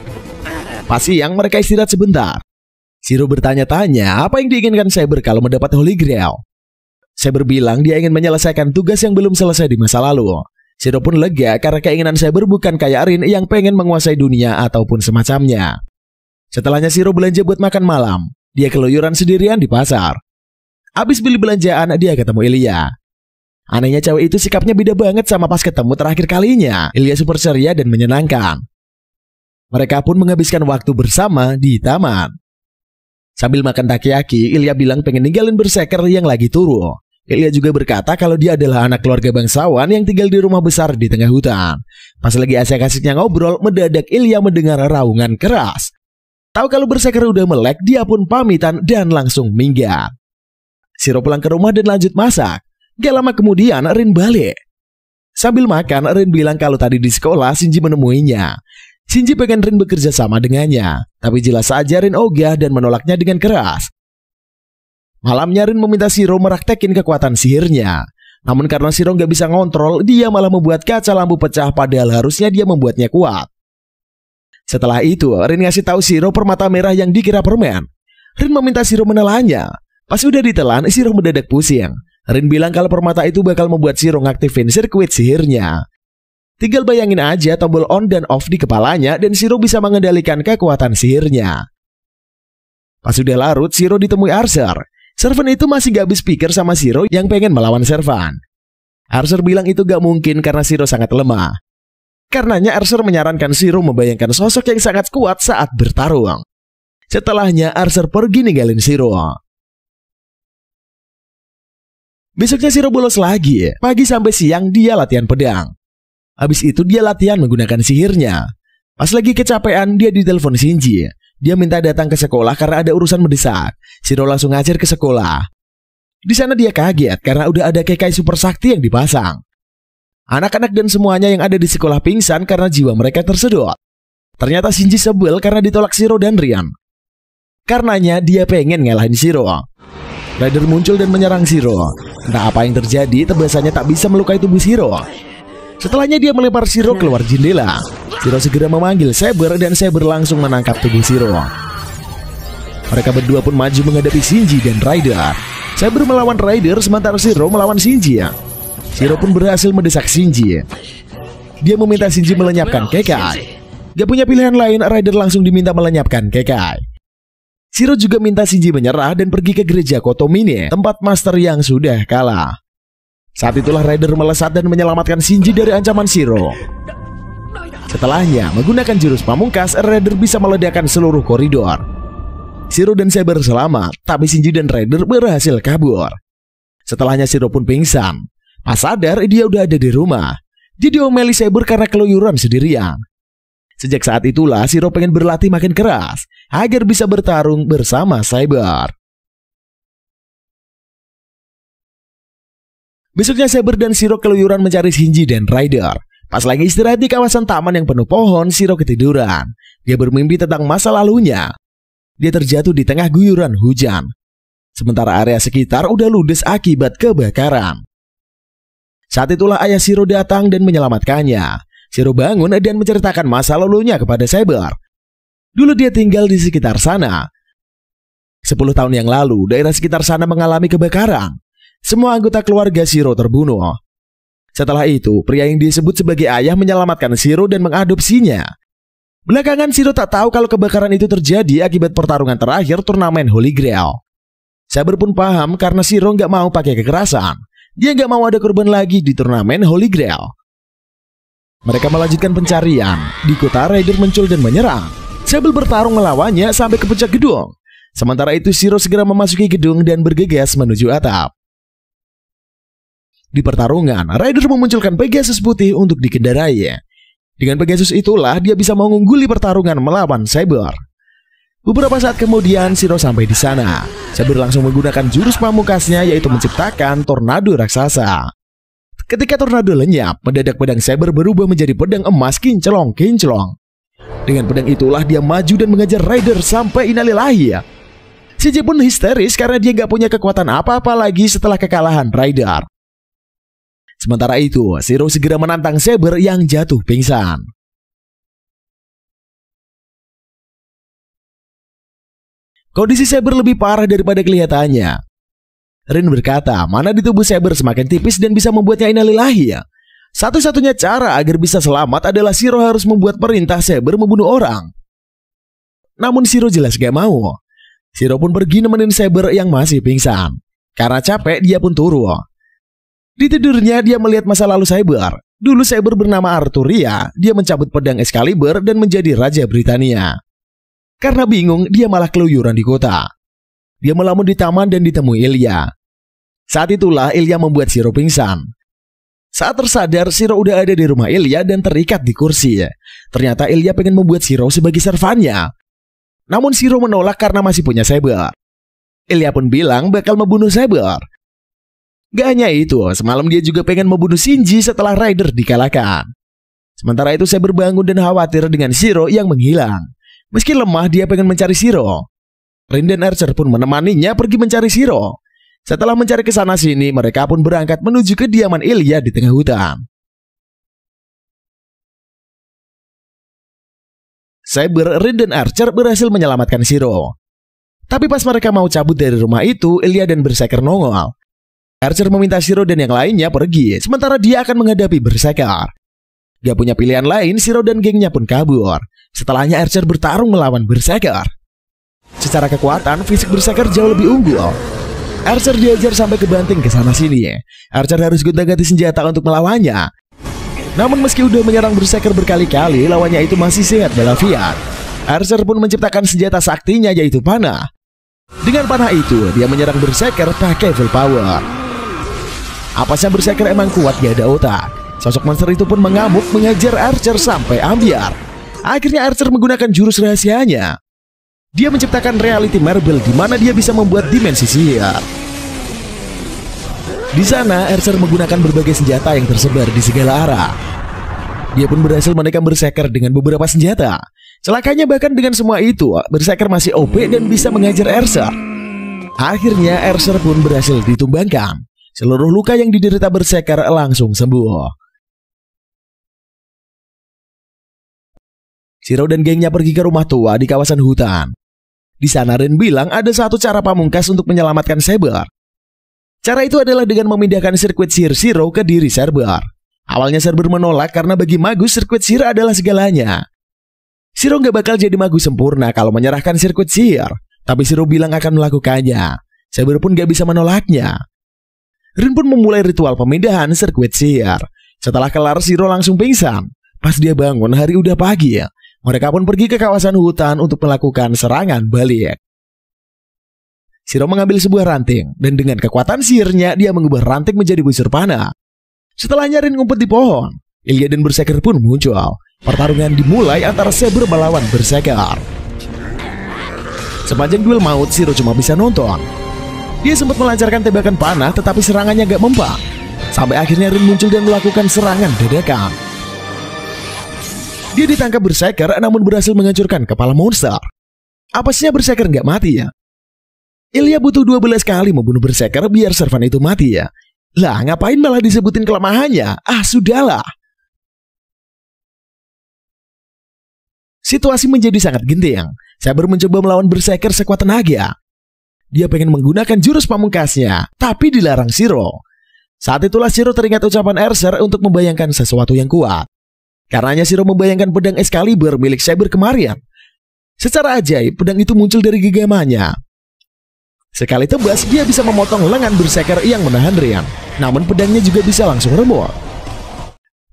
Pas siang mereka istirahat sebentar. Shiro bertanya-tanya apa yang diinginkan Saber kalau mendapat Holy Grail. Saber bilang dia ingin menyelesaikan tugas yang belum selesai di masa lalu. Shiro pun lega karena keinginan Saber bukan kayak Rin yang pengen menguasai dunia ataupun semacamnya. Setelahnya Shiro belanja buat makan malam. Dia keluyuran sendirian di pasar. Abis beli belanjaan, dia ketemu Ilya. Anehnya cewek itu sikapnya beda banget sama pas ketemu terakhir kalinya. Ilya super ceria dan menyenangkan. Mereka pun menghabiskan waktu bersama di taman. Sambil makan takoyaki, Ilya bilang pengen ninggalin Berserker yang lagi turu. Ilya juga berkata kalau dia adalah anak keluarga bangsawan yang tinggal di rumah besar di tengah hutan. Pas lagi asik-asiknya ngobrol, mendadak Ilya mendengar raungan keras. Tahu kalau Berserker udah melek, dia pun pamitan dan langsung minggat. Shiro pulang ke rumah dan lanjut masak. Gak lama kemudian Rin balik. Sambil makan, Rin bilang kalau tadi di sekolah Shinji menemuinya. Shinji pengen Rin bekerja sama dengannya, tapi jelas saja Rin ogah dan menolaknya dengan keras. Malamnya Rin meminta Shiro meraktekin kekuatan sihirnya. Namun karena Shiro gak bisa ngontrol, dia malah membuat kaca lampu pecah padahal harusnya dia membuatnya kuat. Setelah itu, Rin ngasih tahu Shiro permata merah yang dikira permen. Rin meminta Shiro menelannya. Pas udah ditelan, Shiro mendadak pusing. Rin bilang kalau permata itu bakal membuat Shiro ngaktifin sirkuit sihirnya. Tinggal bayangin aja tombol on dan off di kepalanya dan Shiro bisa mengendalikan kekuatan sihirnya. Pas udah larut, Shiro ditemui Archer. Servan itu masih gak habis pikir sama Shiro yang pengen melawan Servan. Archer bilang itu gak mungkin karena Shiro sangat lemah. Karenanya Archer menyarankan Shiro membayangkan sosok yang sangat kuat saat bertarung. Setelahnya Archer pergi ninggalin Shiro. Besoknya Shiro bolos lagi. Pagi sampai siang dia latihan pedang. Habis itu dia latihan menggunakan sihirnya. Pas lagi kecapean, dia ditelepon Shinji. Dia minta datang ke sekolah karena ada urusan mendesak. Shiro langsung ngajar ke sekolah. Di sana dia kaget karena udah ada kekai super sakti yang dipasang. Anak-anak dan semuanya yang ada di sekolah pingsan karena jiwa mereka tersedot. Ternyata Shinji sebel karena ditolak Shiro dan Rian. Karenanya dia pengen ngalahin Shiro. Ryder muncul dan menyerang Shiro. Entah apa yang terjadi, tebasannya tak bisa melukai tubuh Shiro. Setelahnya dia melempar Shiro keluar jendela. Shiro segera memanggil Saber dan Saber langsung menangkap tubuh Shiro. Mereka berdua pun maju menghadapi Shinji dan Ryder. Saber melawan Ryder sementara Shiro melawan Shinji. Shiro pun berhasil mendesak Shinji. Dia meminta Shinji melenyapkan Kekai. Gak punya pilihan lain, Ryder langsung diminta melenyapkan Kekai. Shiro juga minta Shinji menyerah dan pergi ke gereja Kotomine, tempat master yang sudah kalah. Saat itulah Ryder melesat dan menyelamatkan Shinji dari ancaman Shiro. Setelahnya, menggunakan jurus pamungkas, Raider bisa meledakkan seluruh koridor. Shiro dan Saber selamat, tapi Shinji dan Raider berhasil kabur. Setelahnya Shiro pun pingsan. Pas sadar, dia udah ada di rumah. Dia diomeli Saber karena keluyuran sendirian. Sejak saat itulah Shiro pengen berlatih makin keras agar bisa bertarung bersama Saber. Besoknya Saber dan Shiro keluyuran mencari Shinji dan Raider. Pas lagi istirahat di kawasan taman yang penuh pohon, Shiro ketiduran. Dia bermimpi tentang masa lalunya. Dia terjatuh di tengah guyuran hujan. Sementara area sekitar udah ludes akibat kebakaran. Saat itulah ayah Shiro datang dan menyelamatkannya. Shiro bangun dan menceritakan masa lalunya kepada Saber. Dulu dia tinggal di sekitar sana. 10 tahun yang lalu, daerah sekitar sana mengalami kebakaran. Semua anggota keluarga Shiro terbunuh. Setelah itu, pria yang disebut sebagai ayah menyelamatkan Shiro dan mengadopsinya. Belakangan Shiro tak tahu kalau kebakaran itu terjadi akibat pertarungan terakhir turnamen Holy Grail. Saber pun paham karena Shiro nggak mau pakai kekerasan. Dia nggak mau ada korban lagi di turnamen Holy Grail. Mereka melanjutkan pencarian. Di kota, Raider muncul dan menyerang. Saber bertarung melawannya sampai ke puncak gedung. Sementara itu Shiro segera memasuki gedung dan bergegas menuju atap. Di pertarungan, Raider memunculkan Pegasus putih untuk dikendarai. Dengan Pegasus itulah dia bisa mengungguli pertarungan melawan Saber. Beberapa saat kemudian Shiro sampai di sana. Saber langsung menggunakan jurus pamungkasnya yaitu menciptakan tornado raksasa. Ketika tornado lenyap, mendadak pedang Saber berubah menjadi pedang emas kinclong-kinclong. Dengan pedang itulah dia maju dan mengejar Raider sampai innalillahi. Shinji pun histeris karena dia gak punya kekuatan apa-apa lagi setelah kekalahan Raider. Sementara itu, Shiro segera menantang Saber yang jatuh pingsan. Kondisi Saber lebih parah daripada kelihatannya. Rin berkata, mana di tubuh Saber semakin tipis dan bisa membuatnya innalillahi. Satu-satunya cara agar bisa selamat adalah Shiro harus membuat perintah Saber membunuh orang. Namun Shiro jelas gak mau. Shiro pun pergi nemenin Saber yang masih pingsan. Karena capek, dia pun turun. Di tidurnya dia melihat masa lalu Saber. Dulu Saber bernama Arturia. Dia mencabut pedang Excalibur dan menjadi Raja Britania. Karena bingung, dia malah keluyuran di kota. Dia melamun di taman dan ditemui Ilya. Saat itulah Ilya membuat Shiro pingsan. Saat tersadar, Shiro udah ada di rumah Ilya dan terikat di kursi. Ternyata Ilya pengen membuat Shiro sebagai servannya. Namun Shiro menolak karena masih punya Saber. Ilya pun bilang bakal membunuh Saber. Gak hanya itu, semalam dia juga pengen membunuh Shinji setelah Raider dikalahkan. Sementara itu Saber bangun dan khawatir dengan Shiro yang menghilang. Meski lemah, dia pengen mencari Shiro. Rin dan Archer pun menemaninya pergi mencari Shiro. Setelah mencari ke sana sini, mereka pun berangkat menuju kediaman Ilya di tengah hutan. Saber, Rin dan Archer berhasil menyelamatkan Shiro. Tapi pas mereka mau cabut dari rumah itu, Ilya dan Berserker nongol. Archer meminta Shiro dan yang lainnya pergi, sementara dia akan menghadapi Berserker. Gak punya pilihan lain, Shiro dan gengnya pun kabur. Setelahnya Archer bertarung melawan Berserker. Secara kekuatan, fisik Berserker jauh lebih unggul. Archer diajar sampai kebanting ke sana sini. Archer harus gonta-ganti senjata untuk melawannya. Namun meski udah menyerang Berserker berkali-kali, lawannya itu masih sehat walafiat. Archer pun menciptakan senjata saktinya yaitu panah. Dengan panah itu, dia menyerang Berserker pakai full power. Apasnya Berserker emang kuat gak ada otak. Sosok monster itu pun mengamuk mengejar Archer sampai ambiar. Akhirnya Archer menggunakan jurus rahasianya. Dia menciptakan reality marble di mana dia bisa membuat dimensi sihir. Di sana Archer menggunakan berbagai senjata yang tersebar di segala arah. Dia pun berhasil menekan Berserker dengan beberapa senjata. Celakanya bahkan dengan semua itu, Berserker masih OP dan bisa mengejar Archer. Akhirnya Archer pun berhasil ditumbangkan. Seluruh luka yang diderita Berserker langsung sembuh. Shiro dan gengnya pergi ke rumah tua di kawasan hutan. Di sana Rin bilang ada satu cara pamungkas untuk menyelamatkan Saber. Cara itu adalah dengan memindahkan sirkuit sihir Shiro ke diri Saber. Awalnya Saber menolak karena bagi Magus sirkuit sihir adalah segalanya. Shiro gak bakal jadi Magus sempurna kalau menyerahkan sirkuit sihir. Tapi Shiro bilang akan melakukannya. Saber pun gak bisa menolaknya. Rin pun memulai ritual pemindahan sirkuit sihir. Setelah kelar, Shiro langsung pingsan. Pas dia bangun, hari udah pagi ya. Mereka pun pergi ke kawasan hutan untuk melakukan serangan balik. Shiro mengambil sebuah ranting, dan dengan kekuatan sihirnya, dia mengubah ranting menjadi busur panah. Setelahnya Rin ngumpet di pohon. Ilya dan Berserker pun muncul. Pertarungan dimulai antara Saber melawan Berserker. Sepanjang duel maut, Shiro cuma bisa nonton. Dia sempat melancarkan tembakan panah, tetapi serangannya gak mempan. Sampai akhirnya Rin muncul dan melakukan serangan dadakan. Dia ditangkap Berserker, namun berhasil menghancurkan kepala monster. Apasnya Berserker gak mati ya? Ilya butuh 12 kali membunuh Berserker biar servan itu mati ya. Lah, ngapain malah disebutin kelemahannya? Ah, sudahlah. Situasi menjadi sangat genting. Saber mencoba melawan Berserker sekuat tenaga. Dia pengen menggunakan jurus pamungkasnya, tapi dilarang Shiro. Saat itulah Shiro teringat ucapan Erser untuk membayangkan sesuatu yang kuat. Karenanya Shiro membayangkan pedang Excalibur milik Saber kemarin. Secara ajaib, pedang itu muncul dari genggamannya. Sekali tebas, dia bisa memotong lengan Berserker yang menahan Rin. Namun pedangnya juga bisa langsung remuk.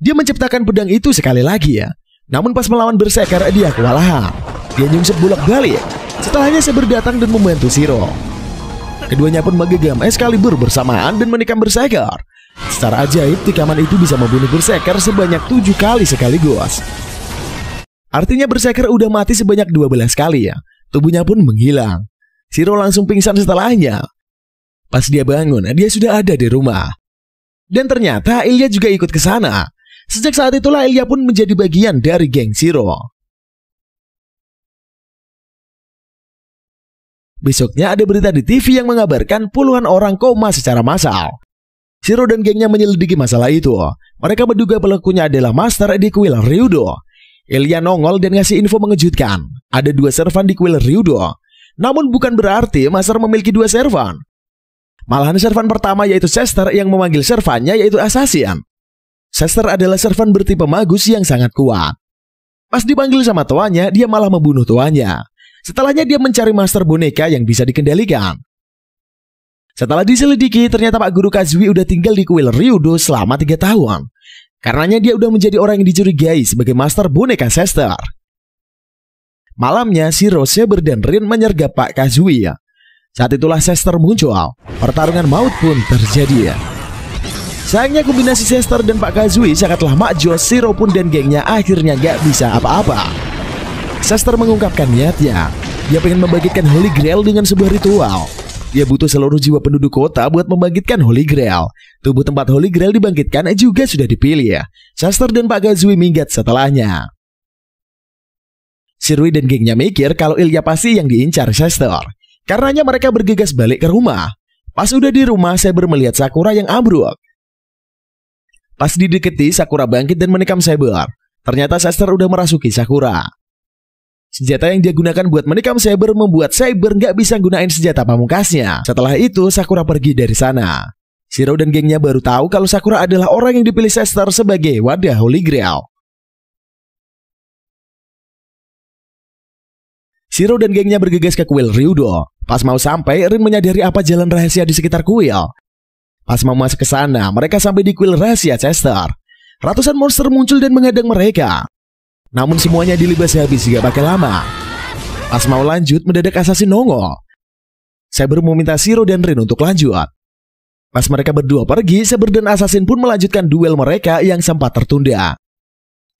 Dia menciptakan pedang itu sekali lagi ya. Namun pas melawan Berserker, dia kewalahan. Dia nyungsep bolak-balik. Setelahnya Saber datang dan membantu Shiro. Keduanya pun menggenggam Excalibur bersamaan dan menikam Berserker. Secara ajaib, tikaman itu bisa membunuh Berserker sebanyak 7 kali sekaligus. Artinya Berserker udah mati sebanyak 12 kali ya. Tubuhnya pun menghilang. Shiro langsung pingsan setelahnya. Pas dia bangun, dia sudah ada di rumah. Dan ternyata Ilya juga ikut ke sana. Sejak saat itulah Ilya pun menjadi bagian dari geng Shiro. Besoknya ada berita di TV yang mengabarkan puluhan orang koma secara massal. Shiro dan gengnya menyelidiki masalah itu. Mereka menduga pelakunya adalah Master di kuil Ryudo. Ilya nongol dan ngasih info mengejutkan. Ada 2 servan di kuil Ryudo. Namun bukan berarti Master memiliki 2 servan. Malahan servan pertama yaitu Chester yang memanggil servannya yaitu Assassin. Chester adalah servan bertipe magus yang sangat kuat. Pas dipanggil sama tuannya, dia malah membunuh tuannya. Setelahnya dia mencari master boneka yang bisa dikendalikan. Setelah diselidiki, ternyata Pak Guru Kazui udah tinggal di kuil Ryudo selama 3 tahun. Karenanya dia udah menjadi orang yang dicurigai sebagai master boneka Chester. Malamnya, Shiro, Saber, dan Rin menyergap Pak Kazui. Saat itulah Chester muncul. Pertarungan maut pun terjadi. Sayangnya kombinasi Chester dan Pak Kazui sangatlah makjos. Shiro pun dan gengnya akhirnya gak bisa apa-apa. Chester mengungkapkan niatnya. Dia pengen membangkitkan Holy Grail dengan sebuah ritual. Dia butuh seluruh jiwa penduduk kota buat membangkitkan Holy Grail. Tubuh tempat Holy Grail dibangkitkan juga sudah dipilih. Chester dan Pak Kazui minggat setelahnya. Shirui dan gengnya mikir kalau Ilya pasti yang diincar Chester. Karenanya mereka bergegas balik ke rumah. Pas udah di rumah, Saber melihat Sakura yang ambruk. Pas dideketi, Sakura bangkit dan menikam Saber. Ternyata Chester udah merasuki Sakura. Senjata yang dia gunakan buat menikam Saber membuat Saber nggak bisa gunain senjata pamungkasnya. Setelah itu, Sakura pergi dari sana. Shiro dan gengnya baru tahu kalau Sakura adalah orang yang dipilih Chester sebagai wadah Holy Grail. Shiro dan gengnya bergegas ke kuil Ryudo. Pas mau sampai, Rin menyadari apa jalan rahasia di sekitar kuil. Pas mau masuk ke sana, mereka sampai di kuil rahasia Chester. Ratusan monster muncul dan menghadang mereka. Namun semuanya dilibas habis gak pakai lama. Pas mau lanjut, mendadak Assassin nongol. Saber meminta Shiro dan Rin untuk lanjut. Pas mereka berdua pergi, Saber dan Assassin pun melanjutkan duel mereka yang sempat tertunda.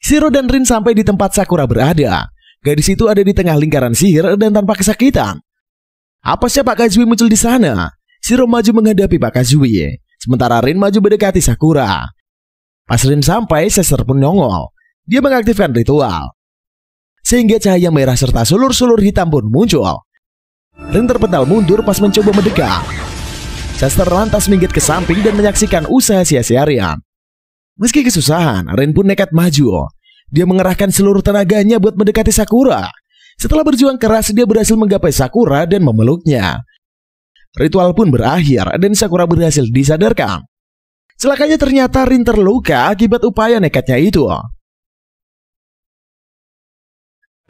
Shiro dan Rin sampai di tempat Sakura berada. Gadis itu ada di tengah lingkaran sihir dan tanpa kesakitan. Apasnya Pak Kazui muncul di sana? Shiro maju menghadapi Pak Kazui, sementara Rin maju mendekati Sakura. Pas Rin sampai, Chester pun nongol. Dia mengaktifkan ritual. Sehingga cahaya merah serta sulur-sulur hitam pun muncul. Rin terpental mundur pas mencoba mendekat. Chester lantas minggir ke samping dan menyaksikan usaha sia-sia Rin. Meski kesusahan, Rin pun nekat maju. Dia mengerahkan seluruh tenaganya buat mendekati Sakura. Setelah berjuang keras, dia berhasil menggapai Sakura dan memeluknya. Ritual pun berakhir dan Sakura berhasil disadarkan. Celakanya ternyata Rin terluka akibat upaya nekatnya itu.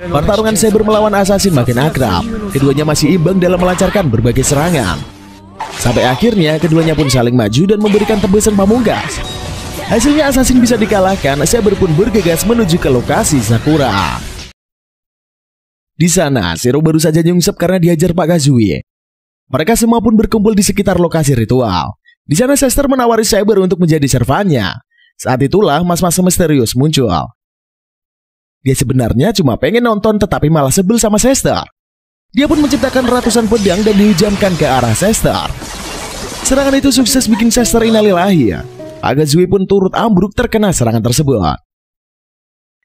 Pertarungan Saber melawan Assassin makin akrab. Keduanya masih imbang dalam melancarkan berbagai serangan. Sampai akhirnya keduanya pun saling maju dan memberikan tebasan pamungkas. Hasilnya assassin bisa dikalahkan, Saber pun bergegas menuju ke lokasi Sakura. Di sana, Shiro baru saja nyungsep karena dihajar Pak Kazui. Mereka semua pun berkumpul di sekitar lokasi ritual. Di sana Chester menawari Saber untuk menjadi servannya. Saat itulah mas-mas misterius muncul. Dia sebenarnya cuma pengen nonton tetapi malah sebel sama Chester. Dia pun menciptakan ratusan pedang dan dihujamkan ke arah Chester. Serangan itu sukses bikin Chester innalillahi. Pak Kazui pun turut ambruk terkena serangan tersebut.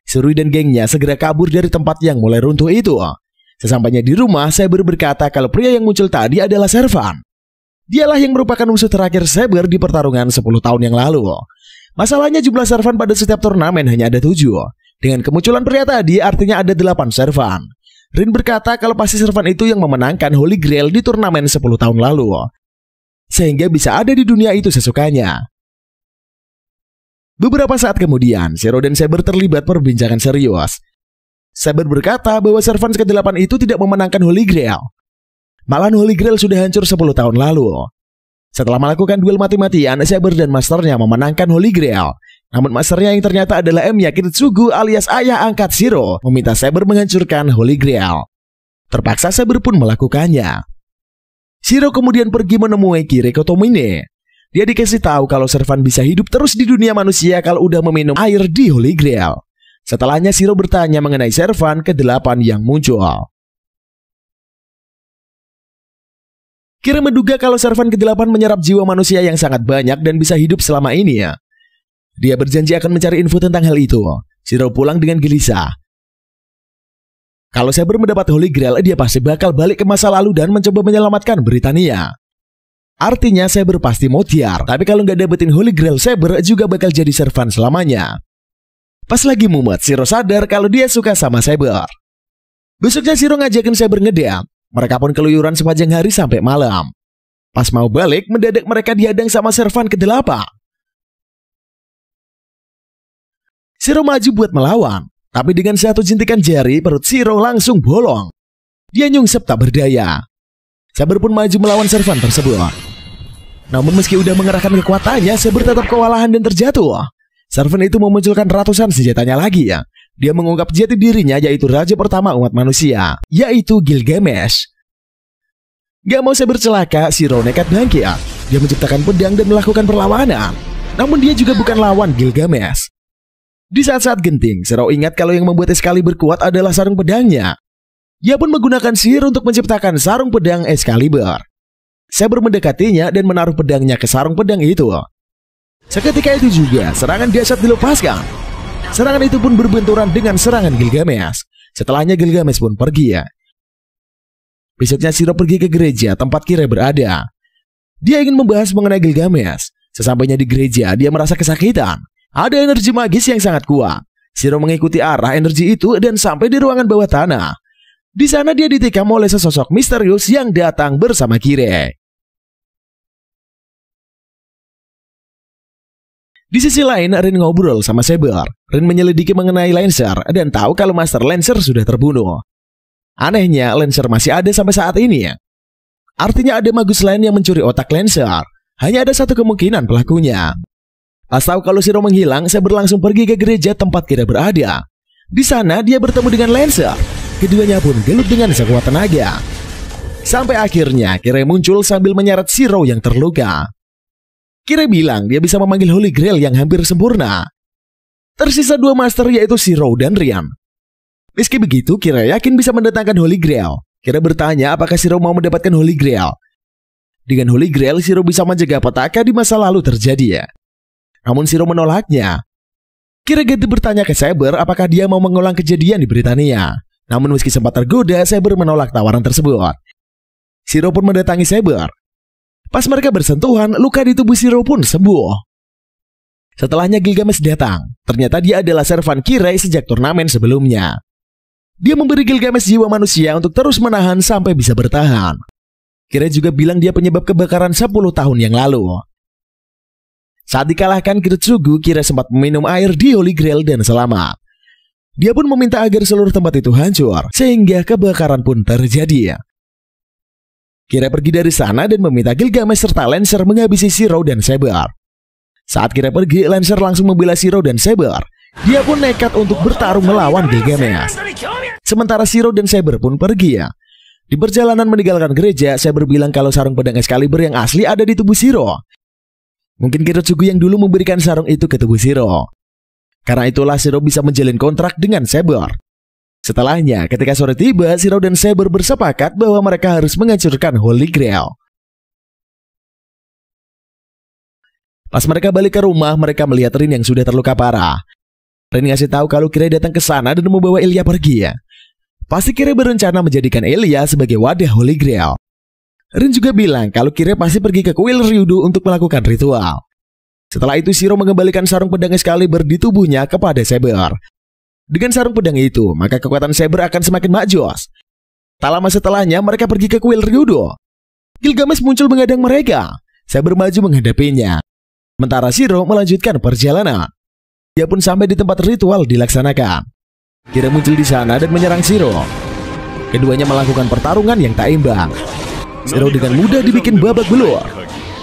Surui dan gengnya segera kabur dari tempat yang mulai runtuh itu. Sesampainya di rumah, Saber berkata kalau pria yang muncul tadi adalah Servan. Dialah yang merupakan musuh terakhir Saber di pertarungan 10 tahun yang lalu. Masalahnya jumlah Servan pada setiap turnamen hanya ada 7. Dengan kemunculan pria tadi artinya ada 8 Servan. Rin berkata kalau pasti Servan itu yang memenangkan Holy Grail di turnamen 10 tahun lalu. Sehingga bisa ada di dunia itu sesukanya. Beberapa saat kemudian, Shiro dan Saber terlibat perbincangan serius. Saber berkata bahwa Servant ke-8 itu tidak memenangkan Holy Grail. Malahan Holy Grail sudah hancur 10 tahun lalu. Setelah melakukan duel mati-matian, Saber dan masternya memenangkan Holy Grail. Namun masternya yang ternyata adalah Emiya Kiritsugu alias ayah angkat Shiro meminta Saber menghancurkan Holy Grail. Terpaksa Saber pun melakukannya. Shiro kemudian pergi menemui Kiriko Tomine. Dia dikasih tahu kalau Servan bisa hidup terus di dunia manusia kalau udah meminum air di Holy Grail. Setelahnya Shiro bertanya mengenai Servan ke-8 yang muncul. Kira menduga kalau Servan ke-8 menyerap jiwa manusia yang sangat banyak dan bisa hidup selama ini ya. Dia berjanji akan mencari info tentang hal itu. Shiro pulang dengan gelisah. Kalau Saber mendapat Holy Grail, dia pasti bakal balik ke masa lalu dan mencoba menyelamatkan Britania. Artinya Saber pasti mau tiar, tapi kalau nggak dapetin Holy Grail, Saber juga bakal jadi servan selamanya. Pas lagi mumet, Shiro sadar kalau dia suka sama Saber. Besoknya Shiro ngajakin Saber ngedam. Mereka pun keluyuran sepanjang hari sampai malam. Pas mau balik, mendadak mereka dihadang sama servan ke-8. Shiro maju buat melawan, tapi dengan satu jentikan jari, perut Shiro langsung bolong. Dia nyungsep tak berdaya. Saber pun maju melawan servan tersebut. Namun meski udah mengerahkan kekuatannya, Saber tetap kewalahan dan terjatuh. Servan itu memunculkan ratusan senjatanya lagi ya. Dia mengungkap jati dirinya yaitu raja pertama umat manusia, yaitu Gilgamesh. Gak mau Saber celaka, Shiro nekat bangkit. Dia menciptakan pedang dan melakukan perlawanan. Namun dia juga bukan lawan Gilgamesh. Di saat-saat genting, Shiro ingat kalau yang membuat Excalibur kuat adalah sarung pedangnya. Dia pun menggunakan sihir untuk menciptakan sarung pedang Excalibur. Saber mendekatinya dan menaruh pedangnya ke sarung pedang itu. Seketika itu juga serangan dahsyat dilepaskan. Serangan itu pun berbenturan dengan serangan Gilgamesh. Setelahnya Gilgamesh pun pergi ya. Besoknya Shiro pergi ke gereja tempat Kira berada. Dia ingin membahas mengenai Gilgamesh. Sesampainya di gereja, dia merasa kesakitan. Ada energi magis yang sangat kuat. Shiro mengikuti arah energi itu dan sampai di ruangan bawah tanah. Di sana dia ditikam oleh sesosok misterius yang datang bersama Kire. Di sisi lain, Rin ngobrol sama Saber. Rin menyelidiki mengenai Lancer dan tahu kalau Master Lancer sudah terbunuh. Anehnya, Lancer masih ada sampai saat ini. Artinya ada magus lain yang mencuri otak Lancer. Hanya ada satu kemungkinan pelakunya. Pas tahu kalau Shiro menghilang, Saber langsung pergi ke gereja tempat Kira berada. Di sana dia bertemu dengan Lancer. Keduanya pun gelut dengan sekuat tenaga. Sampai akhirnya Kira muncul sambil menyeret Shiro yang terluka. Kira bilang dia bisa memanggil Holy Grail yang hampir sempurna. Tersisa 2 master yaitu Shiro dan Rian. Meski begitu, Kira yakin bisa mendatangkan Holy Grail. Kira bertanya apakah Shiro mau mendapatkan Holy Grail. Dengan Holy Grail, Shiro bisa mencegah petaka di masa lalu terjadi ya. Namun Shiro menolaknya. Kira ganti bertanya ke Saber apakah dia mau mengulang kejadian di Britania. Namun meski sempat tergoda, Saber menolak tawaran tersebut. Shiro pun mendatangi Saber. Pas mereka bersentuhan, luka di tubuh Shiro pun sembuh. Setelahnya Gilgamesh datang. Ternyata dia adalah servan Kirei sejak turnamen sebelumnya. Dia memberi Gilgamesh jiwa manusia untuk terus menahan sampai bisa bertahan. Kirei juga bilang dia penyebab kebakaran 10 tahun yang lalu. Saat dikalahkan Kiritsugu, Kirei sempat meminum air di Holy Grail dan selamat. Dia pun meminta agar seluruh tempat itu hancur, sehingga kebakaran pun terjadi. Kira pergi dari sana dan meminta Gilgamesh serta Lancer menghabisi Shiro dan Saber. Saat Kira pergi, Lancer langsung membela Shiro dan Saber. Dia pun nekat untuk bertarung melawan Gilgamesh. Sementara Shiro dan Saber pun pergi ya. Di perjalanan meninggalkan gereja, Saber bilang kalau sarung pedang Excalibur yang asli ada di tubuh Shiro. Mungkin Kiritsugu yang dulu memberikan sarung itu ke tubuh Shiro. Karena itulah Shiro bisa menjalin kontrak dengan Saber. Setelahnya, ketika sore tiba, Shiro dan Saber bersepakat bahwa mereka harus menghancurkan Holy Grail. Pas mereka balik ke rumah, mereka melihat Rin yang sudah terluka parah. Rin ngasih tahu kalau Kira datang ke sana dan membawa Elia pergi ya. Pasti Kira berencana menjadikan Elia sebagai wadah Holy Grail. Rin juga bilang kalau Kira pasti pergi ke kuil Ryudo untuk melakukan ritual. Setelah itu Shiro mengembalikan sarung pedang Excalibur di tubuhnya kepada Saber. Dengan sarung pedang itu, maka kekuatan Saber akan semakin makjos. Tak lama setelahnya mereka pergi ke kuil Ryudo. Gilgamesh muncul menghadang mereka. Saber maju menghadapinya. Sementara Shiro melanjutkan perjalanan. Dia pun sampai di tempat ritual dilaksanakan. Kira muncul di sana dan menyerang Shiro. Keduanya melakukan pertarungan yang tak imbang. Shiro dengan mudah dibikin babak belur.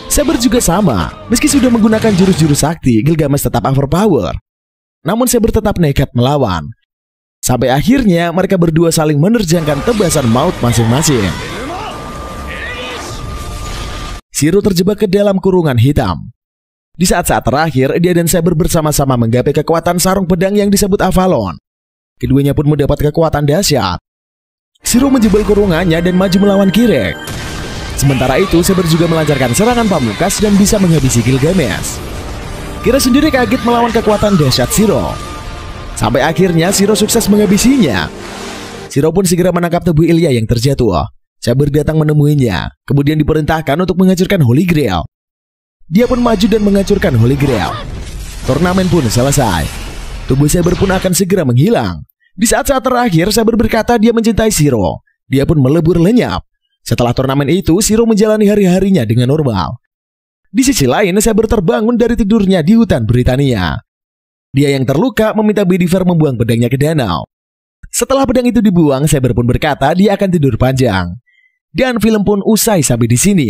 Saber juga sama. Meski sudah menggunakan jurus-jurus sakti, Gilgamesh tetap overpower. Namun Saber tetap nekat melawan. Sampai akhirnya mereka berdua saling menerjangkan tebasan maut masing-masing. Shiro terjebak ke dalam kurungan hitam. Di saat-saat terakhir, dia dan Saber bersama-sama menggapai kekuatan sarung pedang yang disebut Avalon. Keduanya pun mendapat kekuatan dahsyat. Shiro menjebol kurungannya dan maju melawan Kira. Sementara itu, Saber juga melancarkan serangan pamungkas dan bisa menghabisi Gilgamesh. Kira sendiri kaget melawan kekuatan dahsyat Shiro. Sampai akhirnya Shiro sukses menghabisinya. Shiro pun segera menangkap tubuh Elia yang terjatuh. Saber datang menemuinya, kemudian diperintahkan untuk menghancurkan Holy Grail. Dia pun maju dan menghancurkan Holy Grail. Turnamen pun selesai. Tubuh Saber pun akan segera menghilang. Di saat-saat terakhir, Saber berkata dia mencintai Shiro. Dia pun melebur lenyap. Setelah turnamen itu, Shiro menjalani hari-harinya dengan normal. Di sisi lain, Saber terbangun dari tidurnya di hutan Britania. Dia yang terluka meminta Bediver membuang pedangnya ke danau. Setelah pedang itu dibuang, Saber pun berkata dia akan tidur panjang. Dan film pun usai sampai di sini.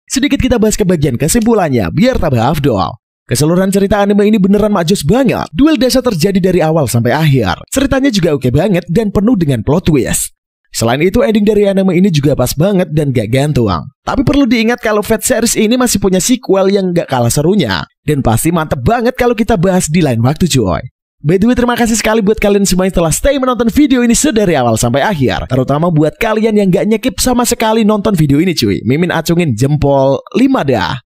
Sedikit kita bahas ke bagian kesimpulannya, biar tambah afdol. Keseluruhan cerita anime ini beneran makjos banget. Duel dahsyat terjadi dari awal sampai akhir. Ceritanya juga oke banget dan penuh dengan plot twist. Selain itu, ending dari anime ini juga pas banget dan gak gantung. Tapi perlu diingat kalau Fate series ini masih punya sequel yang gak kalah serunya. Dan pasti mantep banget kalau kita bahas di lain waktu coy. By the way, terima kasih sekali buat kalian semua yang telah stay menonton video ini sedari awal sampai akhir. Terutama buat kalian yang gak nyekip sama sekali nonton video ini cuy. Mimin acungin jempol 5 dah.